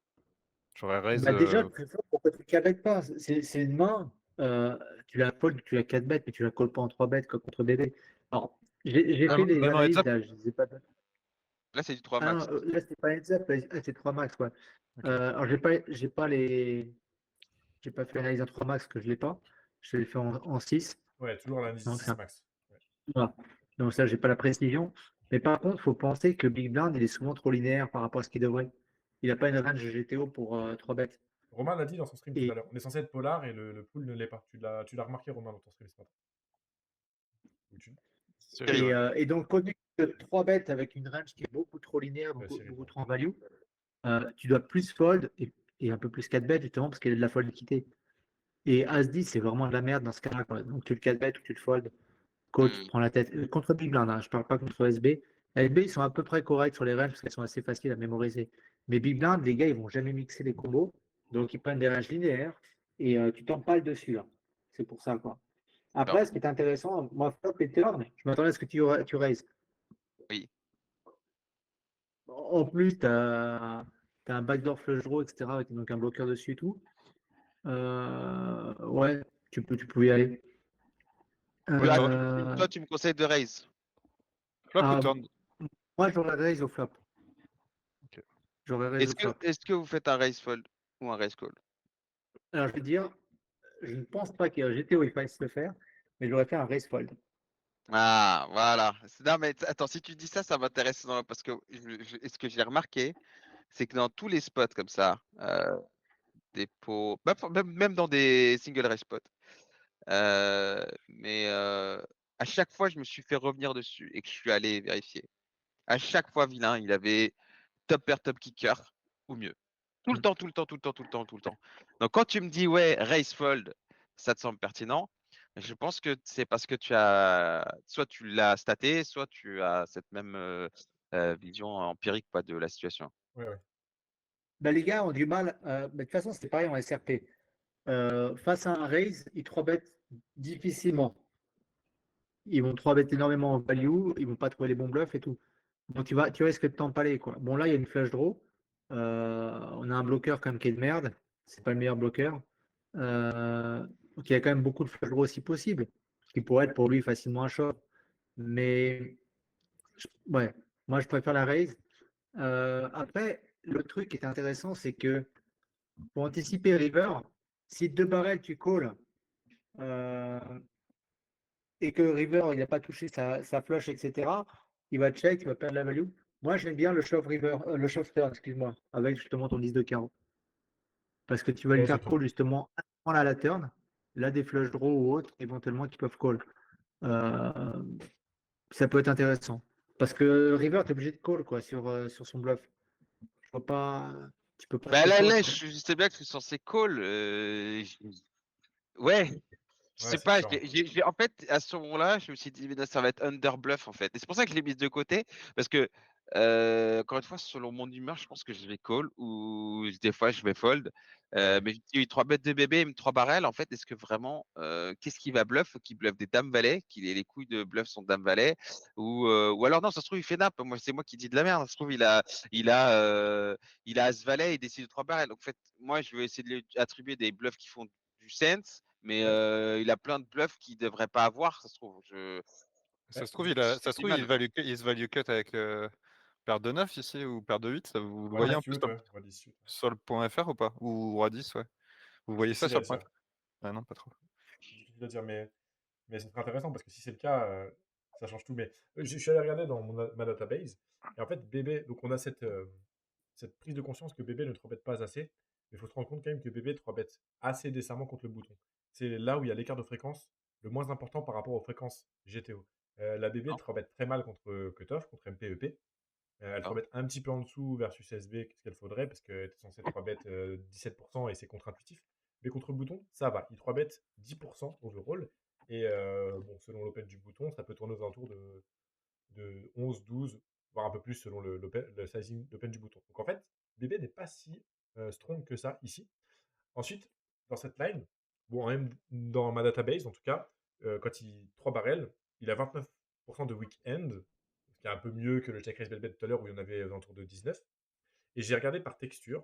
J'aurais raise. bah déjà, le flop, pourquoi tu ne pas? C'est une main, tu la fold, tu la 4 bêtes, mais tu la colles pas en 3 bêtes comme contre BB. Alors, j'ai fait les Même en heads analyses, up. là, je les ai pas. Là, c'est du 3 Ah max. non, là, c'était pas heads up, là, c'est 3 max, ouais. Ok. Alors, j'ai pas fait l'analyse en 3 max, que je l'ai pas. Je l'ai fait en 6. Ouais, toujours l'analyse Donc, 6 max. Ouais. voilà. Donc ça, j'ai pas la précision. Mais par contre, il faut penser que Big Blind, il est souvent trop linéaire par rapport à ce qu'il devrait. Il n'a pas une range GTO pour 3 bêtes. Romain l'a dit dans son stream tout Et, à l'heure. On est censé être polar et le pool ne l'est pas. Tu l'as remarqué, Romain, dans ton stream ce matin. Ou tu- Série, ouais. et donc, compte tenu de 3 bêtes avec une range qui est beaucoup trop linéaire, Ouais, beaucoup, Cyril, beaucoup pardon. trop en value, tu dois plus fold et un peu plus 4 bêtes justement parce qu'il y a de la fold liquidité. Et As-10, c'est vraiment de la merde dans ce cas-là, quoi. Donc tu le 4 bêtes ou tu le fold. Call, tu te prends la tête. Contre Big Blind, hein, je parle pas contre SB. SB, ils sont à peu près corrects sur les ranges parce qu'elles sont assez faciles à mémoriser. Mais Big Blind, les gars, ils vont jamais mixer les combos. Donc ils prennent des ranges linéaires et tu t'en parles dessus, là. C'est pour ça, quoi. Alors, Après, ce qui est intéressant, moi, flop et turn, je m'attendais à ce que tu raises. oui. En plus, tu as un backdoor flush draw, etc., avec donc un bloqueur dessus et tout. Ouais, tu peux y aller. Oui, Flop, toi, tu me conseilles de raise. flop ou Ah, turn? moi, j'aurais raise au flop. Ok. J'aurais raise Est-ce au que, flop. est-ce que vous faites un raise fold ou un raise call? Alors, je veux dire, je ne pense pas qu'il y ait un GTO il faille se le faire, mais j'aurais fait un race fold. Ah, voilà. Non, mais attends, si tu dis ça, ça m'intéresse parce que ce que j'ai remarqué, c'est que dans tous les spots comme ça, des pots, même dans des single race spots, mais à chaque fois, je me suis fait revenir dessus et que je suis allé vérifier. À chaque fois, vilain, il avait top pair, top kicker ou mieux. Tout le Mm. temps, tout le temps, tout le temps, tout le temps, tout le temps. Donc quand tu me dis ouais, race fold, ça te semble pertinent. Je pense que c'est parce que soit tu l'as staté, soit tu as cette même vision empirique pas de la situation. Ouais, ouais. Bah, les gars ont du mal. De toute façon, c'est pareil en SRP. Face à un raise, ils 3 bêtent difficilement. Ils vont 3 bêtes énormément en value, ils vont pas trouver les bons bluffs et tout. Donc tu risques de t'empaler, quoi. Bon, là, il y a une flush draw. On a un bloqueur comme qui est de merde. C'est pas le meilleur bloqueur. Donc il y a quand même beaucoup de flush draw aussi possible, ce qui pourrait être pour lui facilement un shot. Mais ouais, moi je préfère la raise. Après, le truc qui est intéressant, c'est que pour anticiper river, si 2 barrels tu calls et que river il n'a pas touché sa flush, etc., il va check, il va perdre la value. Moi j'aime bien le shove river, le shove turn, excuse-moi, avec justement ton 10 de carreau. Parce que tu vas lui Ouais, faire surtout. call justement à la turn, là des flush draw ou autres éventuellement qui peuvent call. Euh, Ça peut être intéressant. Parce que river, tu es obligé de call quoi, sur son bluff. Je vois pas. Tu peux pas Bah trop là, fold, là, quoi. je sais bien que je suis censé call. Ouais, je Ouais, sais c'est pas. différent. En fait, à ce moment-là, je me suis dit, mais non, ça va être under bluff en fait. Et c'est pour ça que je l'ai mise de côté. Parce que, encore une fois, selon mon humeur, je pense que je vais call ou des fois je vais fold. Ouais. Mais il y a eu 3 bêtes de bébé, 3 barrels. En fait, est-ce que vraiment, qu'est-ce qu'il va bluff? Faut qu'il bluffe des dames valet, qu'il ait les couilles de bluff son dame valet. Ou alors, non, ça se trouve, il fait nappe. Moi, c'est moi qui dis de la merde. Ça se trouve, il a as valet, il décide de 3 barrels. Donc, en fait, moi, je vais essayer de lui attribuer des bluffs qui font du sens, mais Ouais. il a plein de bluffs qu'il devrait pas avoir, ça se trouve. Ça se trouve, J'ai ça se du trouve, mal. il se value cut avec paire de 9 ici ou paire de 8. Vous le Roi voyez 10 en plus suit, ouais. Roi 10 suit. sur le point .fr ou pas? Ou roi 10, ouais. Vous voyez ça Difficile sur à le point dire. .fr? Ah non, pas trop. Difficile à dire, mais c'est très intéressant parce que si c'est le cas, ça change tout. Mais je suis allé regarder dans ma database. Et en fait, bébé, donc on a cette prise de conscience que bébé ne 3 pas assez. Mais il faut se rendre compte quand même que bébé 3 assez décemment contre le bouton. C'est là où il y a l'écart de fréquence le moins important par rapport aux fréquences GTO. La bébé Non, 3 très mal contre cutoff, contre MPEP. Elle D'accord. 3 un petit peu en dessous versus SB, qu'est-ce qu'elle faudrait, parce qu'elle était censée 3 17% et c'est contre-intuitif. Mais contre le bouton, ça va. Il 3 10% overall. Et bon, selon l'open du bouton, ça peut tourner aux alentours de 11, 12, voire un peu plus selon le sizing d'open du bouton. Donc en fait, BB n'est pas si strong que ça ici. Ensuite, dans cette line, bon, même dans ma database en tout cas, quand il 3 barrels, il a 29% de weak-end, ce qui est un peu mieux que le check raise bet bet tout à l'heure où il y en avait aux alentours de 19. Et j'ai regardé par texture.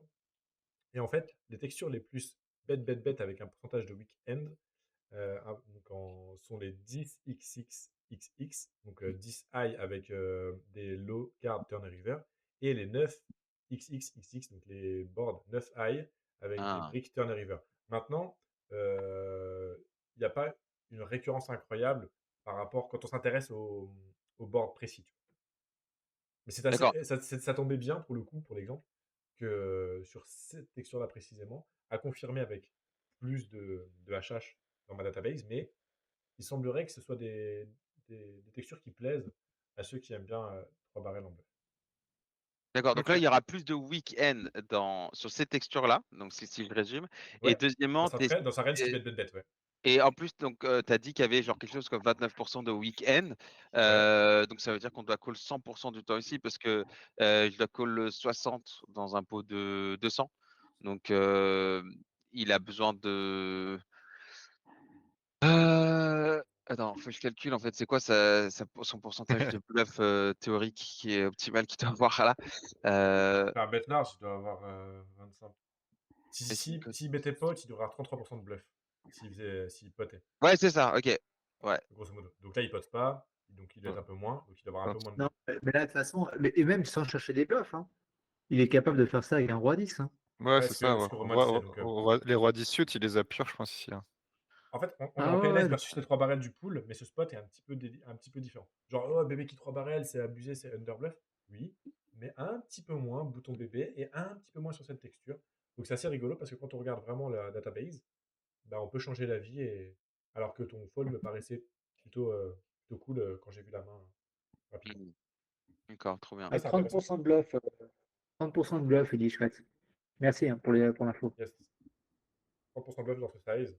Et en fait, les textures les plus bet bet bet avec un pourcentage de week-end sont les 10xxxx, donc 10 high avec des low card turn river, et les 9xxxx, donc les boards 9 high avec des Ah, brick turn river. Maintenant, il n'y a pas une récurrence incroyable par rapport quand on s'intéresse au board précis. Tu vois. Mais c'est d'accord. assez, ça tombait bien pour le coup, pour l'exemple, que sur cette texture-là précisément, à confirmer avec plus de HH dans ma database, mais il semblerait que ce soit des textures qui plaisent à ceux qui aiment bien 3 barrels en bœuf. D'accord. Donc là, Ok. il y aura plus de week-end sur ces textures-là. Donc, si je résume. Et Ouais, deuxièmement, dans sa range qui bet, ouais. et en plus, donc, tu as dit qu'il y avait genre quelque chose comme 29% de week-end. Ouais, Donc, ça veut dire qu'on doit call 100% du temps ici parce que je dois call 60 dans un pot de 200. Donc, il a besoin de. Attends, faut que je calcule en fait, c'est quoi son pourcentage de bluff théorique qui est optimal qu'il doit avoir là. c'est un bet large, il doit avoir 25. Et c'est une S'il mettait pot, il devrait avoir 33% de bluff. S'il potait, Ouais, c'est ça, ok. Ouais. grosso modo. Donc là, il pote pas, donc il doit être un peu moins, donc il doit avoir un peu moins de Non, bluff. mais là, de toute façon, et même sans chercher des bluffs, hein, il est capable de faire ça avec un roi 10. Hein. Ouais, Ouais, c'est ça. ce Ouais. que Romain disait. Donc, Les rois d'issue, il les a purs, je pense, ici. Hein. en fait, on est Ah en ouais, PLS ouais, non. versus les 3 barrels du pool, mais ce spot est un petit peu différent. Genre, oh, bébé qui 3 barrels, c'est abusé, c'est underbluff. Oui, mais un petit peu moins bouton bébé et un petit peu moins sur cette texture. Donc c'est assez rigolo parce que quand on regarde vraiment la database, bah, on peut changer la vie alors que ton fold me paraissait plutôt cool quand j'ai vu la main rapidement. Mhm. D'accord, trop bien. Ouais, Avec c'est intéressant. 30% de bluff, 30% de bluff, il dit chouette. Merci hein, pour l'info. Yes. 30% bluff dans ce size.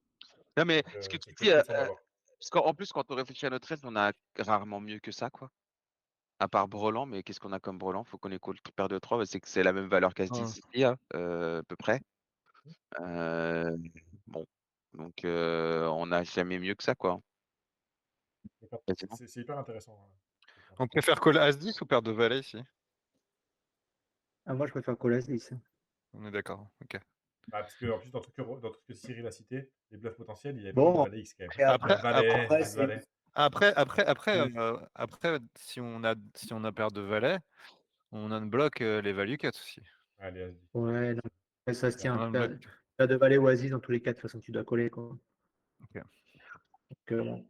Non, mais Donc ce que tu c'est dis, cool de l'avoir. parce qu'en plus, quand on réfléchit à notre reste, on a rarement mieux que ça, quoi. À part Brelan, mais qu'est-ce qu'on a comme Brelan? Faut qu'on ait call paire de 3, c'est que c'est la même valeur qu'As 10 ici, hein, à peu près. Euh, bon, donc on n'a jamais mieux que ça, quoi. Quasiment. C'est hyper intéressant. Hein, ce point. On préfère call As-10 ou paire de valet ici? Ah, moi, je préfère Colas 10. On est d'accord. Ok. Bah, parce que en plus, dans tout ce que Cyril a cité, les bluffs potentiels, il y avait pas mal de Bon, valet X quand même. après, Après, Valet, après, As valet. après, si on a paire de valet, on unblock les value cuts aussi. Allez, As 10. ouais, non, ça se tient. On unblock. T'as de valet oasis dans tous les cas, de toute façon, tu dois coller. Quoi. Ok. Donc, bon.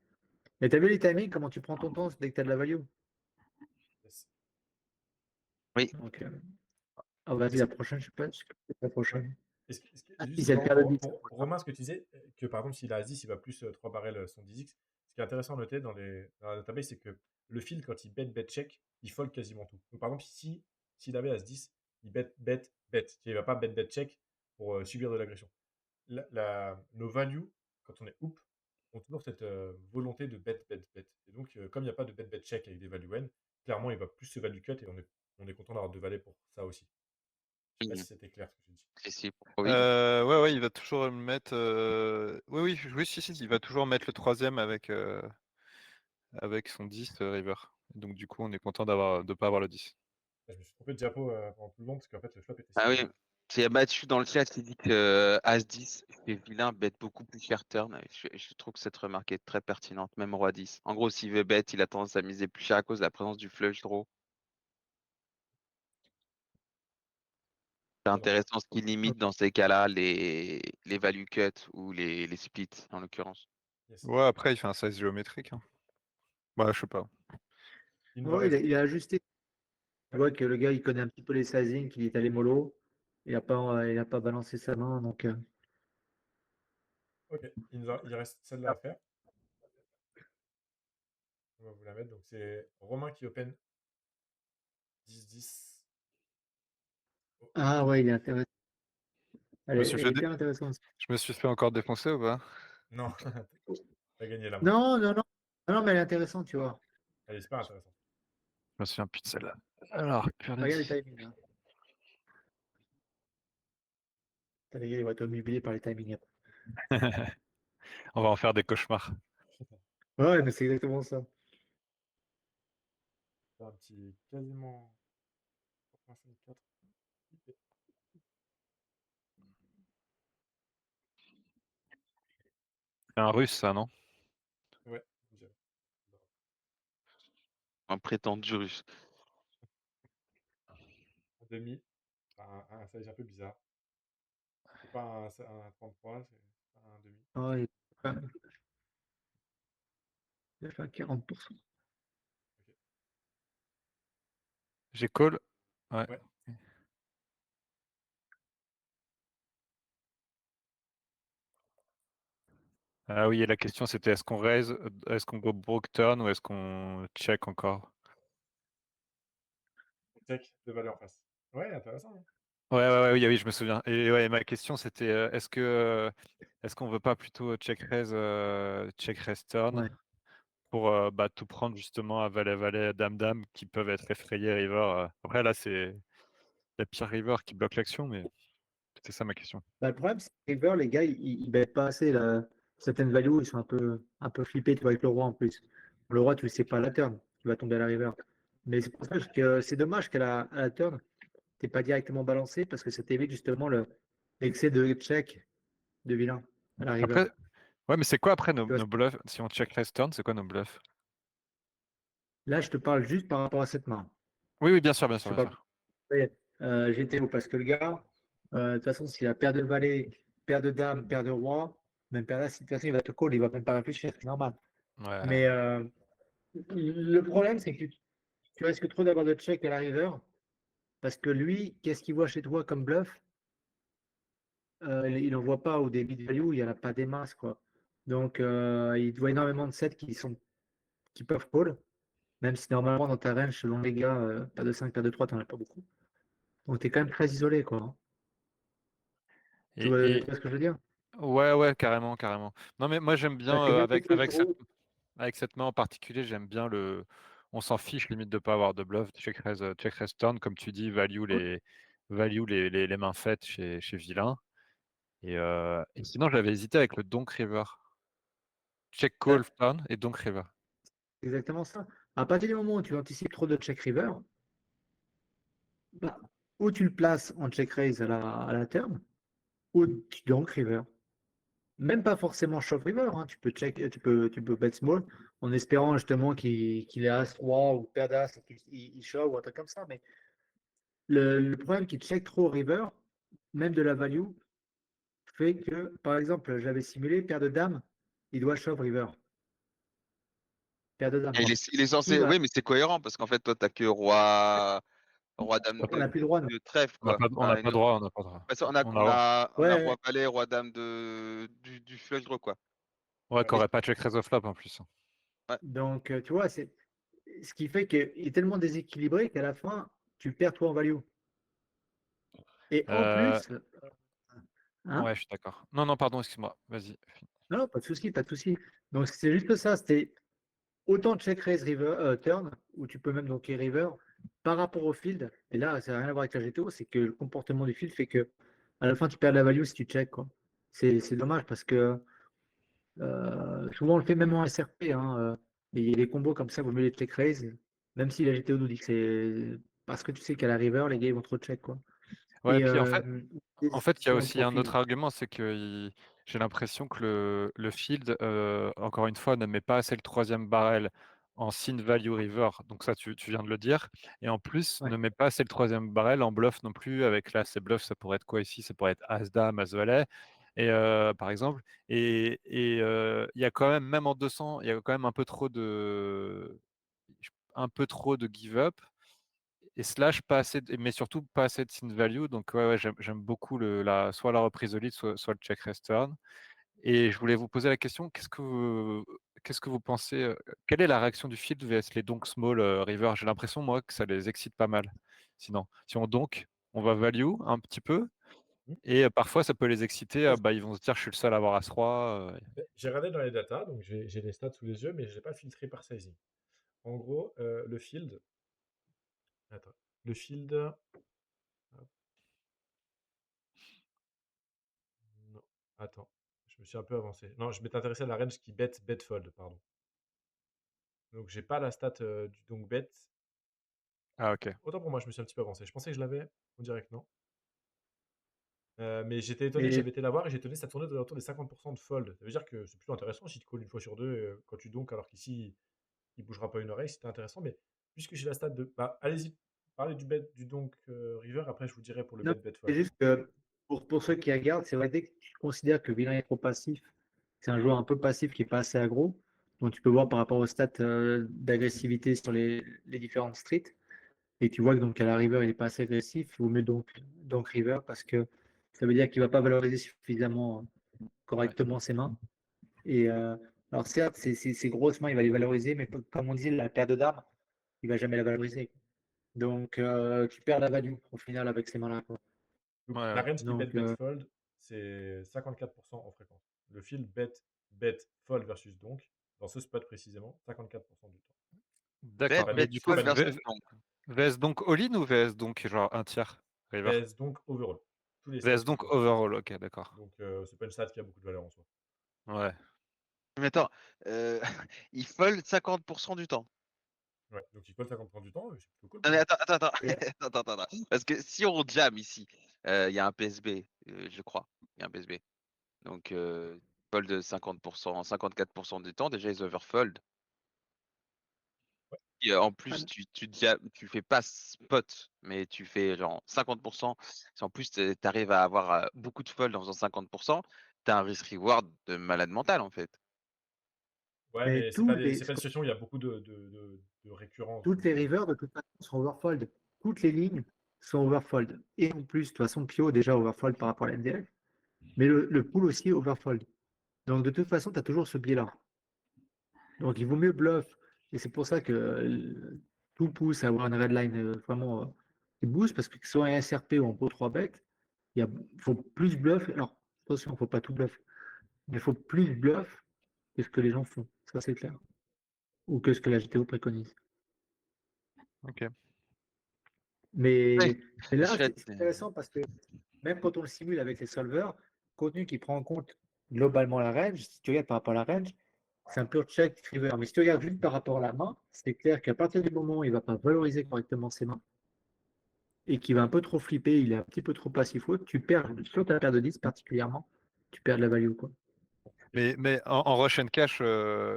Mais t'as vu les timings, comment tu prends ton temps dès que t'as de la value? Yes. Oui. Donc, ah, vas-y, Est-ce la prochaine, je sais pas. La ouais. prochaine. Ah, Juste si c'est le avant, paire de 10. Romain, ce que tu disais, que par exemple, s'il a As-10, il va plus 3 barrels son 10x. Ce qui est intéressant à noter dans la database, c'est que le fil, quand il bet check, il fold quasiment tout. Donc, par exemple, s'il avait As-10, il bet. Il va pas bet check pour subir de l'agression. Nos values, quand on est hoop, ont toujours cette volonté de bet. Et donc, comme il n'y a pas de bet check avec des value N, clairement, il va plus se value cut et on est content d'avoir deux valets pour ça aussi. Je sais pas si Mhm. c'était clair ce que j'ai dit. Oui. Ouais, il va toujours le mettre. Oui, si, il va toujours mettre le troisième avec son 10 river. Donc du coup, on est content de pas avoir le 10. Je me suis trompé de diapo pendant tout le long parce qu'en fait, le flop était Ah oui. similaire. Il y a Mathieu dans le chat qui dit que As-10, les vilains bêtent beaucoup plus cher turn. Je trouve que cette remarque est très pertinente, même Roi 10. En gros, s'il veut bet, il a tendance à miser plus cher à cause de la présence du flush draw. C'est C'est vrai. intéressant ce qui limite dans ces cas-là les value cuts ou les splits, en l'occurrence. Yes. Ouais, après, il fait un size géométrique. Hein. Bah, je sais pas. Ouais, Invalid. il a ajusté. Tu vois que le gars, il connaît un petit peu les sizing, qu'il est allé mollo. Il a pas balancé sa main. Donc, Ok. Il reste celle-là à faire. On va vous la mettre. Donc, c'est Romain qui open 10-10. ah ouais, il est intéressant. Je me suis Elle fait, est hyper intéressante. je me suis fait encore défoncer ou pas? Non, t'as gagné la main. Non, non, non. Non, non, mais elle est intéressante, tu vois. Elle est super intéressante. Je me souviens plus de celle-là. Alors, pure de Regarde les 10. timings. Hein. Putain, les gars, ils vont être obnubilés par les timings. On va en faire des cauchemars. Ouais, mais c'est exactement ça. faire un petit quasiment 85-4. C'est un russe, ça, non? Ouais, je dirais. Un prétendu russe. Un demi, un size un peu bizarre. C'est pas un 33, c'est un demi. Ah, il a fait un 40%. Ok. J'ai call. Ouais. Ouais. Ah oui, et la question c'était est-ce qu'on raise, est-ce qu'on go broke turn ou est-ce qu'on check encore? Check de valeur en face. Ouais, intéressant. Hein. Oui, oui, je me souviens. Et ouais, ma question c'était est-ce qu'on veut pas plutôt check raise turn Ouais. pour bah, tout prendre justement à valet valet dame dame qui peuvent être effrayés river. Après là c'est la pire river qui bloque l'action, mais c'était ça ma question. Bah, le problème, c'est que River, les gars, ils bettent pas assez. Là. Certaines values, ils sont un peu flippés, tu vois, avec le roi en plus. Le roi, tu le sais pas à la turn, tu vas tomber à la river. Mais c'est pour ça que c'est dommage qu'à à la turn, t'es pas directement balancé parce que ça t'évite justement l'excès de check de vilain à la river. Après, ouais, mais c'est quoi après Tu vois, nos bluffs? Si on check raise turn, c'est quoi nos bluffs? là, je te parle juste par rapport à cette main. Oui, oui, bien sûr, bien Je sûr, sais bien pas. sûr. GTO, parce que le gars, de toute façon, s'il a paire de valet, paire de dame, paire de roi, même paire d'as, de toute façon, il va te call, il va même pas réfléchir, c'est normal. Ouais. Mais le problème, c'est que tu risques trop d'avoir de check à la river, parce que lui, qu'est-ce qu'il voit chez toi comme bluff? Il n'en voit pas au débit de value, il n'y en a pas des masses, quoi. Donc, il voit énormément de sets qui peuvent call, même si normalement, dans ta range, selon les gars, paire de 5 paire de 3 t'en as pas beaucoup. Donc, tu es quand même très isolé, quoi. Hein. Tu Et vois ce que je veux dire? ouais, ouais, carrément, carrément. Non, mais moi j'aime bien Parce que même si tu es trop. avec cette main en particulier, j'aime bien le. On s'en fiche limite de pas avoir de bluff. Check raise turn, comme tu dis, value les mains faites chez vilain. Et sinon, j'avais hésité avec le donk river. Check call Bah, turn et donk river. c'est exactement ça. À partir du moment où tu anticipes trop de check river, bah, ou tu le places en check raise à la turn, ou tu donk river. Même pas forcément shove river, hein. Tu peux bet small en espérant justement qu'il ait as-3 ou paire d'as et qu'il shove ou un truc comme ça. Mais le problème qu'il check trop river, même de la value, fait que, par exemple, j'avais simulé paire de dames, il doit shove river. Paire de dames, Et pardon. il est Qui censé. va? Oui, mais c'est cohérent parce qu'en fait, toi, t'as que roi dame On n'a plus le droit, non. de trèfle, quoi. On n'a pas droit, on n'a pas droit. Parce qu'on On on a, on a Ouais, roi valet, roi dame du flush draw, quoi. ouais, Ouais. qu'on aurait pas check raise au flop en plus. Ouais. donc, tu vois, c'est ce qui fait qu'il est tellement déséquilibré qu'à la fin, tu perds toi en value. Et en Euh, plus, hein, ouais, je suis d'accord. Non, non, pardon, excuse-moi. Vas-y. non, pas de souci, pas de souci. Donc, c'est juste ça, c'était autant check raise river, turn, où tu peux même donc river, par rapport au field. Et là, ça n'a rien à voir avec la GTO, c'est que le comportement du field fait que à la fin, tu perds de la value si tu check, quoi. C'est dommage parce que souvent on le fait même en SRP, hein, et il y a des combos comme ça, vaut mieux les check raise, même si la GTO nous dit que c'est parce que tu sais qu'à la river, les gars, ils vont trop check, quoi. Ouais, et Et puis en fait, il y a selon le aussi un profil. autre argument, c'est que j'ai l'impression que le field, encore une fois, ne met pas assez le troisième barrel en sin value river. Donc ça, tu viens de le dire. Et en plus, Ouais. ne met pas assez le troisième barrel en bluff non plus. Avec là, ces bluffs, ça pourrait être quoi ici? Ça pourrait être As-Dame, As-Valet, et, par exemple. Il y a quand même, même en 200, il y a quand même un peu trop de give-up et slash pas assez mais surtout pas assez de sin value. Donc ouais, j'aime beaucoup soit la reprise de lead, soit le check return. Et je voulais vous poser la question, qu'est-ce que vous pensez, quelle est la réaction du field vs les donk small river? J'ai l'impression moi que ça les excite pas mal. Sinon, si on donk, on va value un petit peu Hmm. et parfois ça peut les exciter, bah, ils vont se dire je suis le seul à avoir As-Roi. J'ai regardé dans les datas, donc j'ai les stats sous les yeux, mais je n'ai pas filtré par sizing. En gros, le field. Attends. Le field. Hop, non. Attends. Je me suis un peu avancé. Non, je m'étais intéressé à la range qui bet fold, pardon. Donc j'ai pas la stat du donc bet. Ah, ok. Autant pour moi, je me suis un petit peu avancé. Je pensais que je l'avais, on dirait que non. Mais j'étais étonné, Et j'avais été la voir et j'ai étonné, ça tournait aux alentours des 50% de fold. Ça veut dire que c'est plutôt intéressant si tu calls une fois sur deux quand tu donks, alors qu'ici, il bougera pas une oreille, c'était intéressant. Mais puisque j'ai la stat de. Bah, allez-y, parlez du bet, du donk river, après je vous dirai pour le non, bet c'est fold. juste que pour ceux qui regardent, c'est vrai, dès que tu considères que Villain est trop passif, c'est un joueur un peu passif qui est pas assez aggro. Donc tu peux voir par rapport aux stats d'agressivité sur les différentes streets. Et tu vois que donc à la river, il n'est pas assez agressif. Il vaut mieux donc river parce que ça veut dire qu'il ne va pas valoriser suffisamment Ouais. correctement ses mains. Et alors certes, ses grosses mains, il va les valoriser, mais comme on dit, la paire de dames, il va jamais la valoriser. Donc tu perds la value au final avec ces mains-là, quoi. Donc Ouais, la ouais. range qui bet Donc bet fold, c'est 54% en fréquence. Le field bet fold versus donk, dans ce spot précisément, 54% du temps. Bet, D'accord. Pas Mais bet, d'autres du coup, fold pas d'autres. versus donc. VS donc all-in ou VS donc genre un tiers river? VS donc overall. Tous les VS sets donc overall. overall, ok, d'accord. Donc c'est pas une stat qui a beaucoup de valeur en soi. Ouais. Mais attends, il fold 50% du temps. Ouais, donc il colle 50% du temps, c'est plutôt cool Non, pour mais moi. attends, attends, attends. et- Attends. Parce que si on jam ici, il y a un PSB, je crois. Il y a un PSB. Donc, fold 50%, 54% du temps, déjà ils overfold. Et en plus, tu fais pas spot, mais tu fais genre 50%. Si en plus tu arrives à avoir beaucoup de fold en faisant 50%, tu as un risk reward de malade mental en fait. Ouais, mais mais tous les, c'est pas une situation où il y a beaucoup de récurrence. toutes Donc, les rivers, de toute façon, sont overfold. Toutes les lignes sont overfold. Et en plus, de toute façon, Pio déjà overfold par rapport à l'NDF. Mais le pool aussi est overfold. Donc de toute façon, tu as toujours ce biais-là. Donc il vaut mieux bluff. Et c'est pour ça que tout pousse à avoir une redline vraiment qui booste, parce que que ce soit un SRP ou en pot 3 bet, il faut plus bluff. Alors, attention, il ne faut pas tout bluff. Mais il faut plus bluff que ce que les gens font. Ça, c'est clair. Ou que ce que la GTO préconise. Ok. Ouais, Mais, mais là, achète. c'est intéressant parce que même quand on le simule avec les solvers, contenu qui prend en compte globalement la range, si tu regardes par rapport à la range, c'est un pur check river. Mais si tu regardes juste par rapport à la main, c'est clair qu'à partir du moment où il ne va pas valoriser correctement ses mains et qu'il va un peu trop flipper, il est un petit peu trop passif haut, tu perds, sur ta paire de 10 particulièrement, tu perds de la value, quoi. Mais en rush and cash,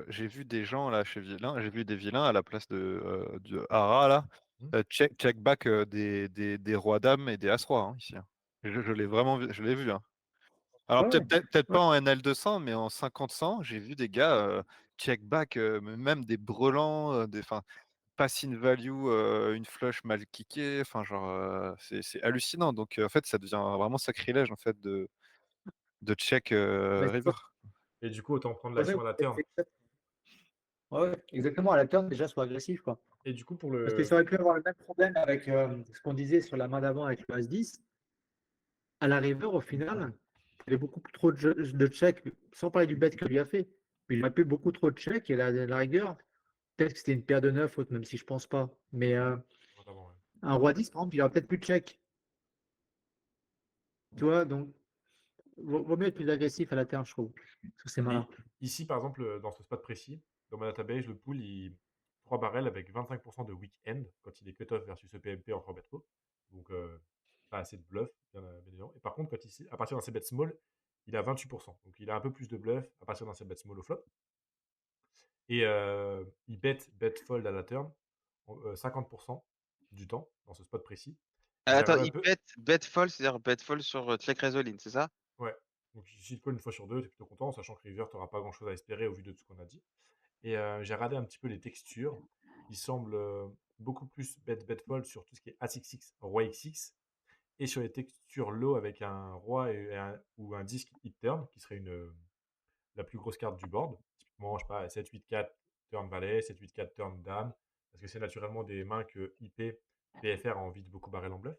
j'ai vu des gens là chez Vilain, j'ai vu des vilains à la place de Hara là, hmm. check back des rois dames et des as rois ici, hein. Je l'ai vraiment vu, je l'ai vu, hein. Alors Ouais, peut-être ouais. pas en NL200, mais en 50-100, j'ai vu des gars check back, même des brelans, enfin pass in value, une flush mal kickée, enfin genre c'est hallucinant. Donc en fait, ça devient vraiment sacrilège en fait de check Mais river. Et du coup, autant prendre c'est pour ça l'action à la turn. ouais, exactement, à la turn, déjà, soit agressif, quoi. Et du coup, pour Parce que le. ça aurait pu avoir le même problème avec ce qu'on disait sur la main d'avant avec le As-10. À la river, au final, il y avait beaucoup trop de checks, sans parler du bet que lui a fait. Mais il a fait beaucoup trop de checks et la rigueur, peut-être que c'était une paire de 9 même si je pense pas. Mais Avant, ouais. un roi 10, par exemple, il aurait peut-être plus de check. Tu vois, donc, vaut mieux être plus agressif à la terre, je trouve, sur ces mains-là. Et ici, par exemple, dans ce spot précis, dans ma database, le pool, il 3 barrels avec 25% de weak-end quand il est cut-off versus EPMP en 3 bet pot. Donc, pas assez de bluff, bien évidemment. Et par contre, quand ici, à partir d'un bet small, il a 28%. Donc, il a un peu plus de bluff à partir d'un bet small au flop. Et il bet fold à la turn 50% du temps dans ce spot précis. J'ai Attends, regardé un il peu. bet fold, c'est-à-dire bet fold sur check Resolin, c'est ça? Ouais. Donc, si tu calls une fois sur deux, t'es plutôt content, sachant que River, t'auras pas grand-chose à espérer au vu de tout ce qu'on a dit. Et j'ai regardé un petit peu les textures. Il semble beaucoup plus bet fold sur tout ce qui est As-X6, roi X6, et sur les textures low avec un roi ou un disque hit turn, qui serait la plus grosse carte du board. Typiquement, je sais pas, 7-8-4 turn valet, 7-8-4 turn dame, parce que c'est naturellement des mains que IP, PFR a envie de beaucoup barrer en bluff.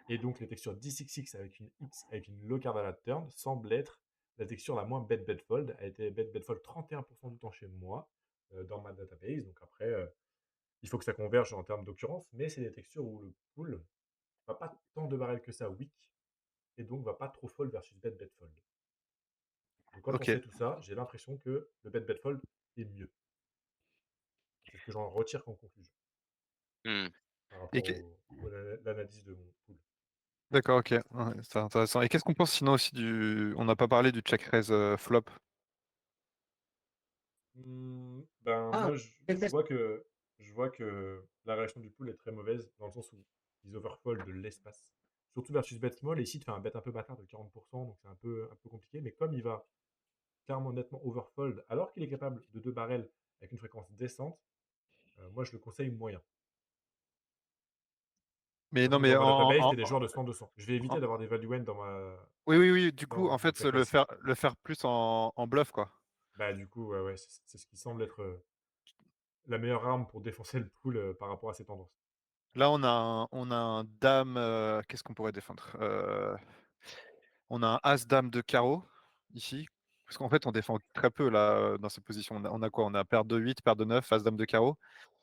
Et donc les textures 10xx avec une X, avec une low card à la turn, semble être la texture la moins bet fold. Elle a été bet fold 31% du temps chez moi, dans ma database. Donc après, il faut que ça converge en termes d'occurrence, mais c'est des textures où le pool va pas tant de barrel que ça weak, et donc va pas trop fold versus bet fold. Donc quand on Ok. sait tout ça, j'ai l'impression que le bet fold est mieux. C'est ce que j'en retire en conclusion. Hmm. par Et rapport l'analyse de mon pool. D'accord, ok. Ouais, c'est intéressant. Et qu'est-ce qu'on pense sinon aussi On n'a pas parlé du check raise flop. Ben, Ah, moi, quelle question. je vois que la réaction du pool est très mauvaise, dans le sens où ils overfold de l'espace. Surtout versus bet small, et ici, il fait un bet un peu bâtard de 40%, donc c'est un peu compliqué. Mais comme il va clairement nettement overfold, alors qu'il est capable de 2 barrels avec une fréquence décente, moi, je le conseille moyen. Mais Moi, non, comme mais dans ma database, c'est des joueurs de 100-200. Je vais éviter d'avoir des value end dans ma oui, oui, oui. Du coup, en dans fait, cette classe-ci. le faire plus en bluff, quoi. Bah, du coup, ouais, c'est ce qui semble être la meilleure arme pour défoncer le pool par rapport à ces tendances. Là, on a un dame. Qu'est-ce qu'on pourrait défendre? On a un as dame de carreau ici. Parce qu'en fait, on défend très peu là dans ces positions. On a quoi? On a paire de 8, paire de 9, as dame de carreau.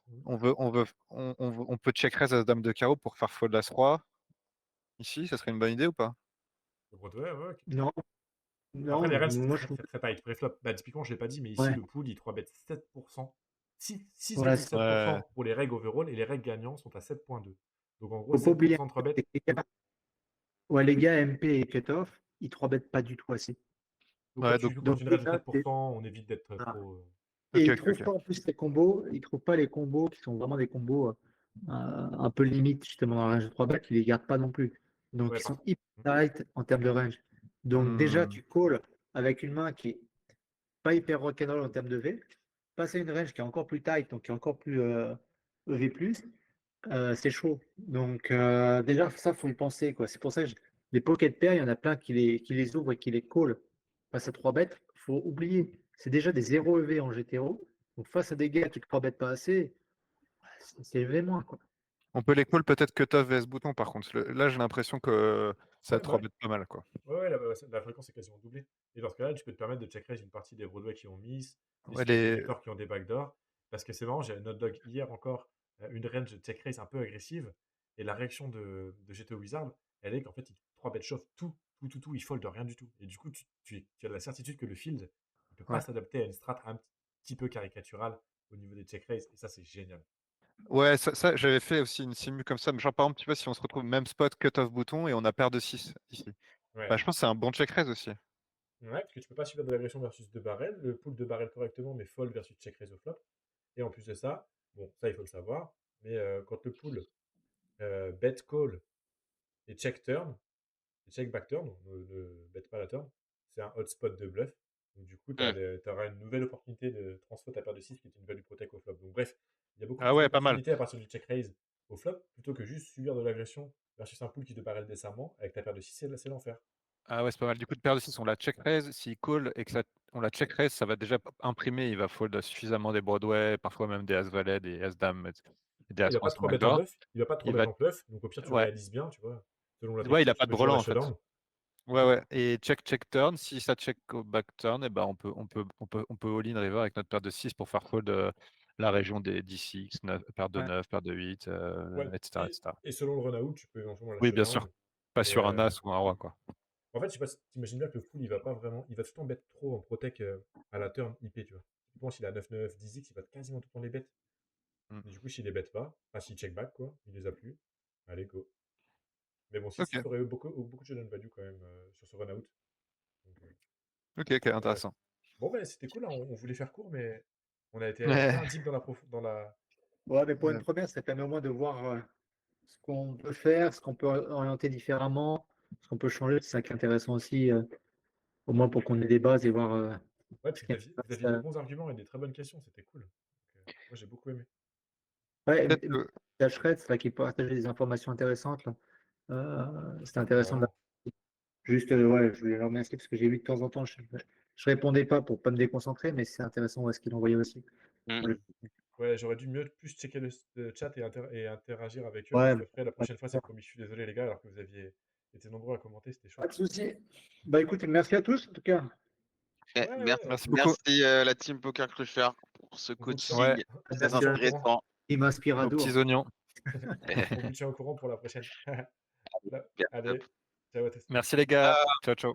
Mhm. On peut check raise as dame de carreau pour faire fold as roi. Ici, ça serait une bonne idée ou pas? Le Broadway, ouais, ok. Non, Après, non, les ranges, c'est moi je très, trouve. très, très tight. Préflop, bah, typiquement, je l'ai pas dit, mais ici, Ouais, le pool, il 3-bet 7%. ouais, 6,7% pour les règles overall, et les règles gagnants sont à 7,2. Donc, en gros, faut pas oublier 7% de 3-bet. que les gars MP et cutoff, ils 3 bêtent pas du tout assez. Donc, Ouais, donc, quand Donc une range de déjà, 7%, on évite d'être voilà. trop. Et ok, ils ok, trouvent ok. pas en plus les combos, ils trouvent pas les combos qui sont vraiment des combos un peu limite justement dans la range de 3 bêtes, ils les gardent pas non plus. Donc Ouais, ils sont parfois. hyper tight en termes de range. Donc déjà Hmm. tu calls avec une main qui est pas hyper rock'n'roll en termes de V, passer une range qui est encore plus tight, donc qui est encore plus EV+, c'est chaud. Donc déjà ça faut y penser quoi. C'est pour ça que les pocket pairs, il y en a plein qui les ouvrent et qui les call face à 3 bêtes. Faut oublier, c'est déjà des 0 EV en GTO. Donc face à des gars qui 3 bêtes pas assez, c'est EV moins quoi. On peut les call peut-être cutoff vs bouton par contre. Là, j'ai l'impression que ça Ouais, bah 3 ouais. bet pas mal, quoi. Ouais, la fréquence est quasiment doublée. Et dans ce cas-là, tu peux te permettre de check raise une partie des Broadway qui ont miss, des Ouais, Secret Selectors qui ont des backdoors. Parce que c'est marrant, j'ai un note dog hier encore, une range de check raise un peu agressive. Et la réaction de GTO Wizard, elle est qu'en fait, il 3 bet shove tout, il fold rien du tout. Et du coup, tu as la certitude que le field ne peut pas Ouais. s'adapter à une strat un petit peu caricaturale au niveau des check raise. Et ça, c'est génial. Ouais, ça, j'avais fait aussi une simu comme ça. Mais genre, par exemple, tu vois, si on se retrouve même spot, cutoff bouton et on a paire de 6 ici. Ouais. Bah, je pense que c'est un bon check raise aussi. Ouais, parce que tu peux pas subir de l'agression versus 2 barrels, le pool de barrels correctement, mais fold versus check raise au flop. Et en plus de ça, bon, ça il faut le savoir, mais quand le pool bet call et check turn, et check back turn, ne bet pas la turn, c'est un hotspot de bluff. Donc du coup, tu Hmm. auras une nouvelle opportunité de transfo ta paire de 6 qui est une value protect au flop. Donc bref, il y a beaucoup Ah plus ouais, pas mal. d'opportunités à partir du check raise au flop, plutôt que juste subir de l'agression versus un pool qui te barrel décemment. Avec ta paire de 6, c'est l'enfer. Ah ouais, c'est pas mal. Du coup, de paire de 6, on la check raise. S'il call et que on la check raise, ça va déjà imprimer. Il va fold suffisamment des Broadway, parfois même des As-Valet, des As-Dame, et des Ouais, il va As-Roi pas de sur 3 bêtes en backdoor. bluff, il va pas de 3 Il bêtes va. en bluff, donc au pire tu Ouais. réalises bien, tu vois. Selon la Ouais, il texture, a tu pas de peux toujours brelan la en fait. showdown. Ouais, ouais. Et check turn. Si ça check au back turn, et ben on peut all-in river avec notre paire de 6 pour faire fold la région des D6, paire de Ouais. 9, paire de 8, Ouais, etc., etc. et selon le run-out, tu peux éventuellement la Oui, bien sûr. showdown. Pas Mais sur un As ou un Roi, quoi. en fait, je sais pas, t'imagines bien que le full, il va pas vraiment. Il va tout le temps bet trop en protect à la turn IP, tu vois. Tu penses s'il a 9-9, 10x, il va quasiment tout le temps les bet. Mm. Et du coup, s'il les bet pas, enfin s'il check back, quoi, il les a plus. Allez, go. Mais bon, 6-6 Ok, aurait eu beaucoup de showdown value quand même sur ce run-out. Donc, ok, ouais. intéressant. Bon, ben c'était cool, hein, on voulait faire court, mais on a été bien deep dans la. Ouais, mais pour une Ouais. première, ça permet au moins de voir ce qu'on peut faire, ce qu'on peut orienter différemment, ce qu'on peut changer. C'est ça qui est intéressant aussi, au moins pour qu'on ait des bases et voir Ouais, ce puis qui est. vous aviez des bons arguments et des très bonnes questions, c'était cool. Donc, moi, j'ai beaucoup aimé. Ouais, Peut-être que la Shred, c'est là qui partageait des informations intéressantes. Là. C'était intéressant. Carrément. Juste, ouais, je voulais le remercier parce que j'ai vu de temps en temps, je répondais pas pour pas me déconcentrer, mais c'est intéressant ouais, ce qu'il envoyait aussi. Hmm. Ouais, Ouais, j'aurais dû plus checker le chat et interagir avec eux, mais ouais, je le ferai la pas prochaine fois, c'est promis. Je suis désolé, les gars, alors que vous aviez été nombreux à commenter, c'était chouette. de souci. Bah écoute, merci à tous en tout cas. Eh, Ouais, merci, ouais, merci beaucoup. merci la team Poker Crusher pour ce on vous tient, Ouais, coaching très Merci à intéressant. Team nos petits Inspirado. oignons. on vous tient au courant pour la prochaine. Bien, top. Allez, ciao à tous. Merci les gars. Ciao, ciao.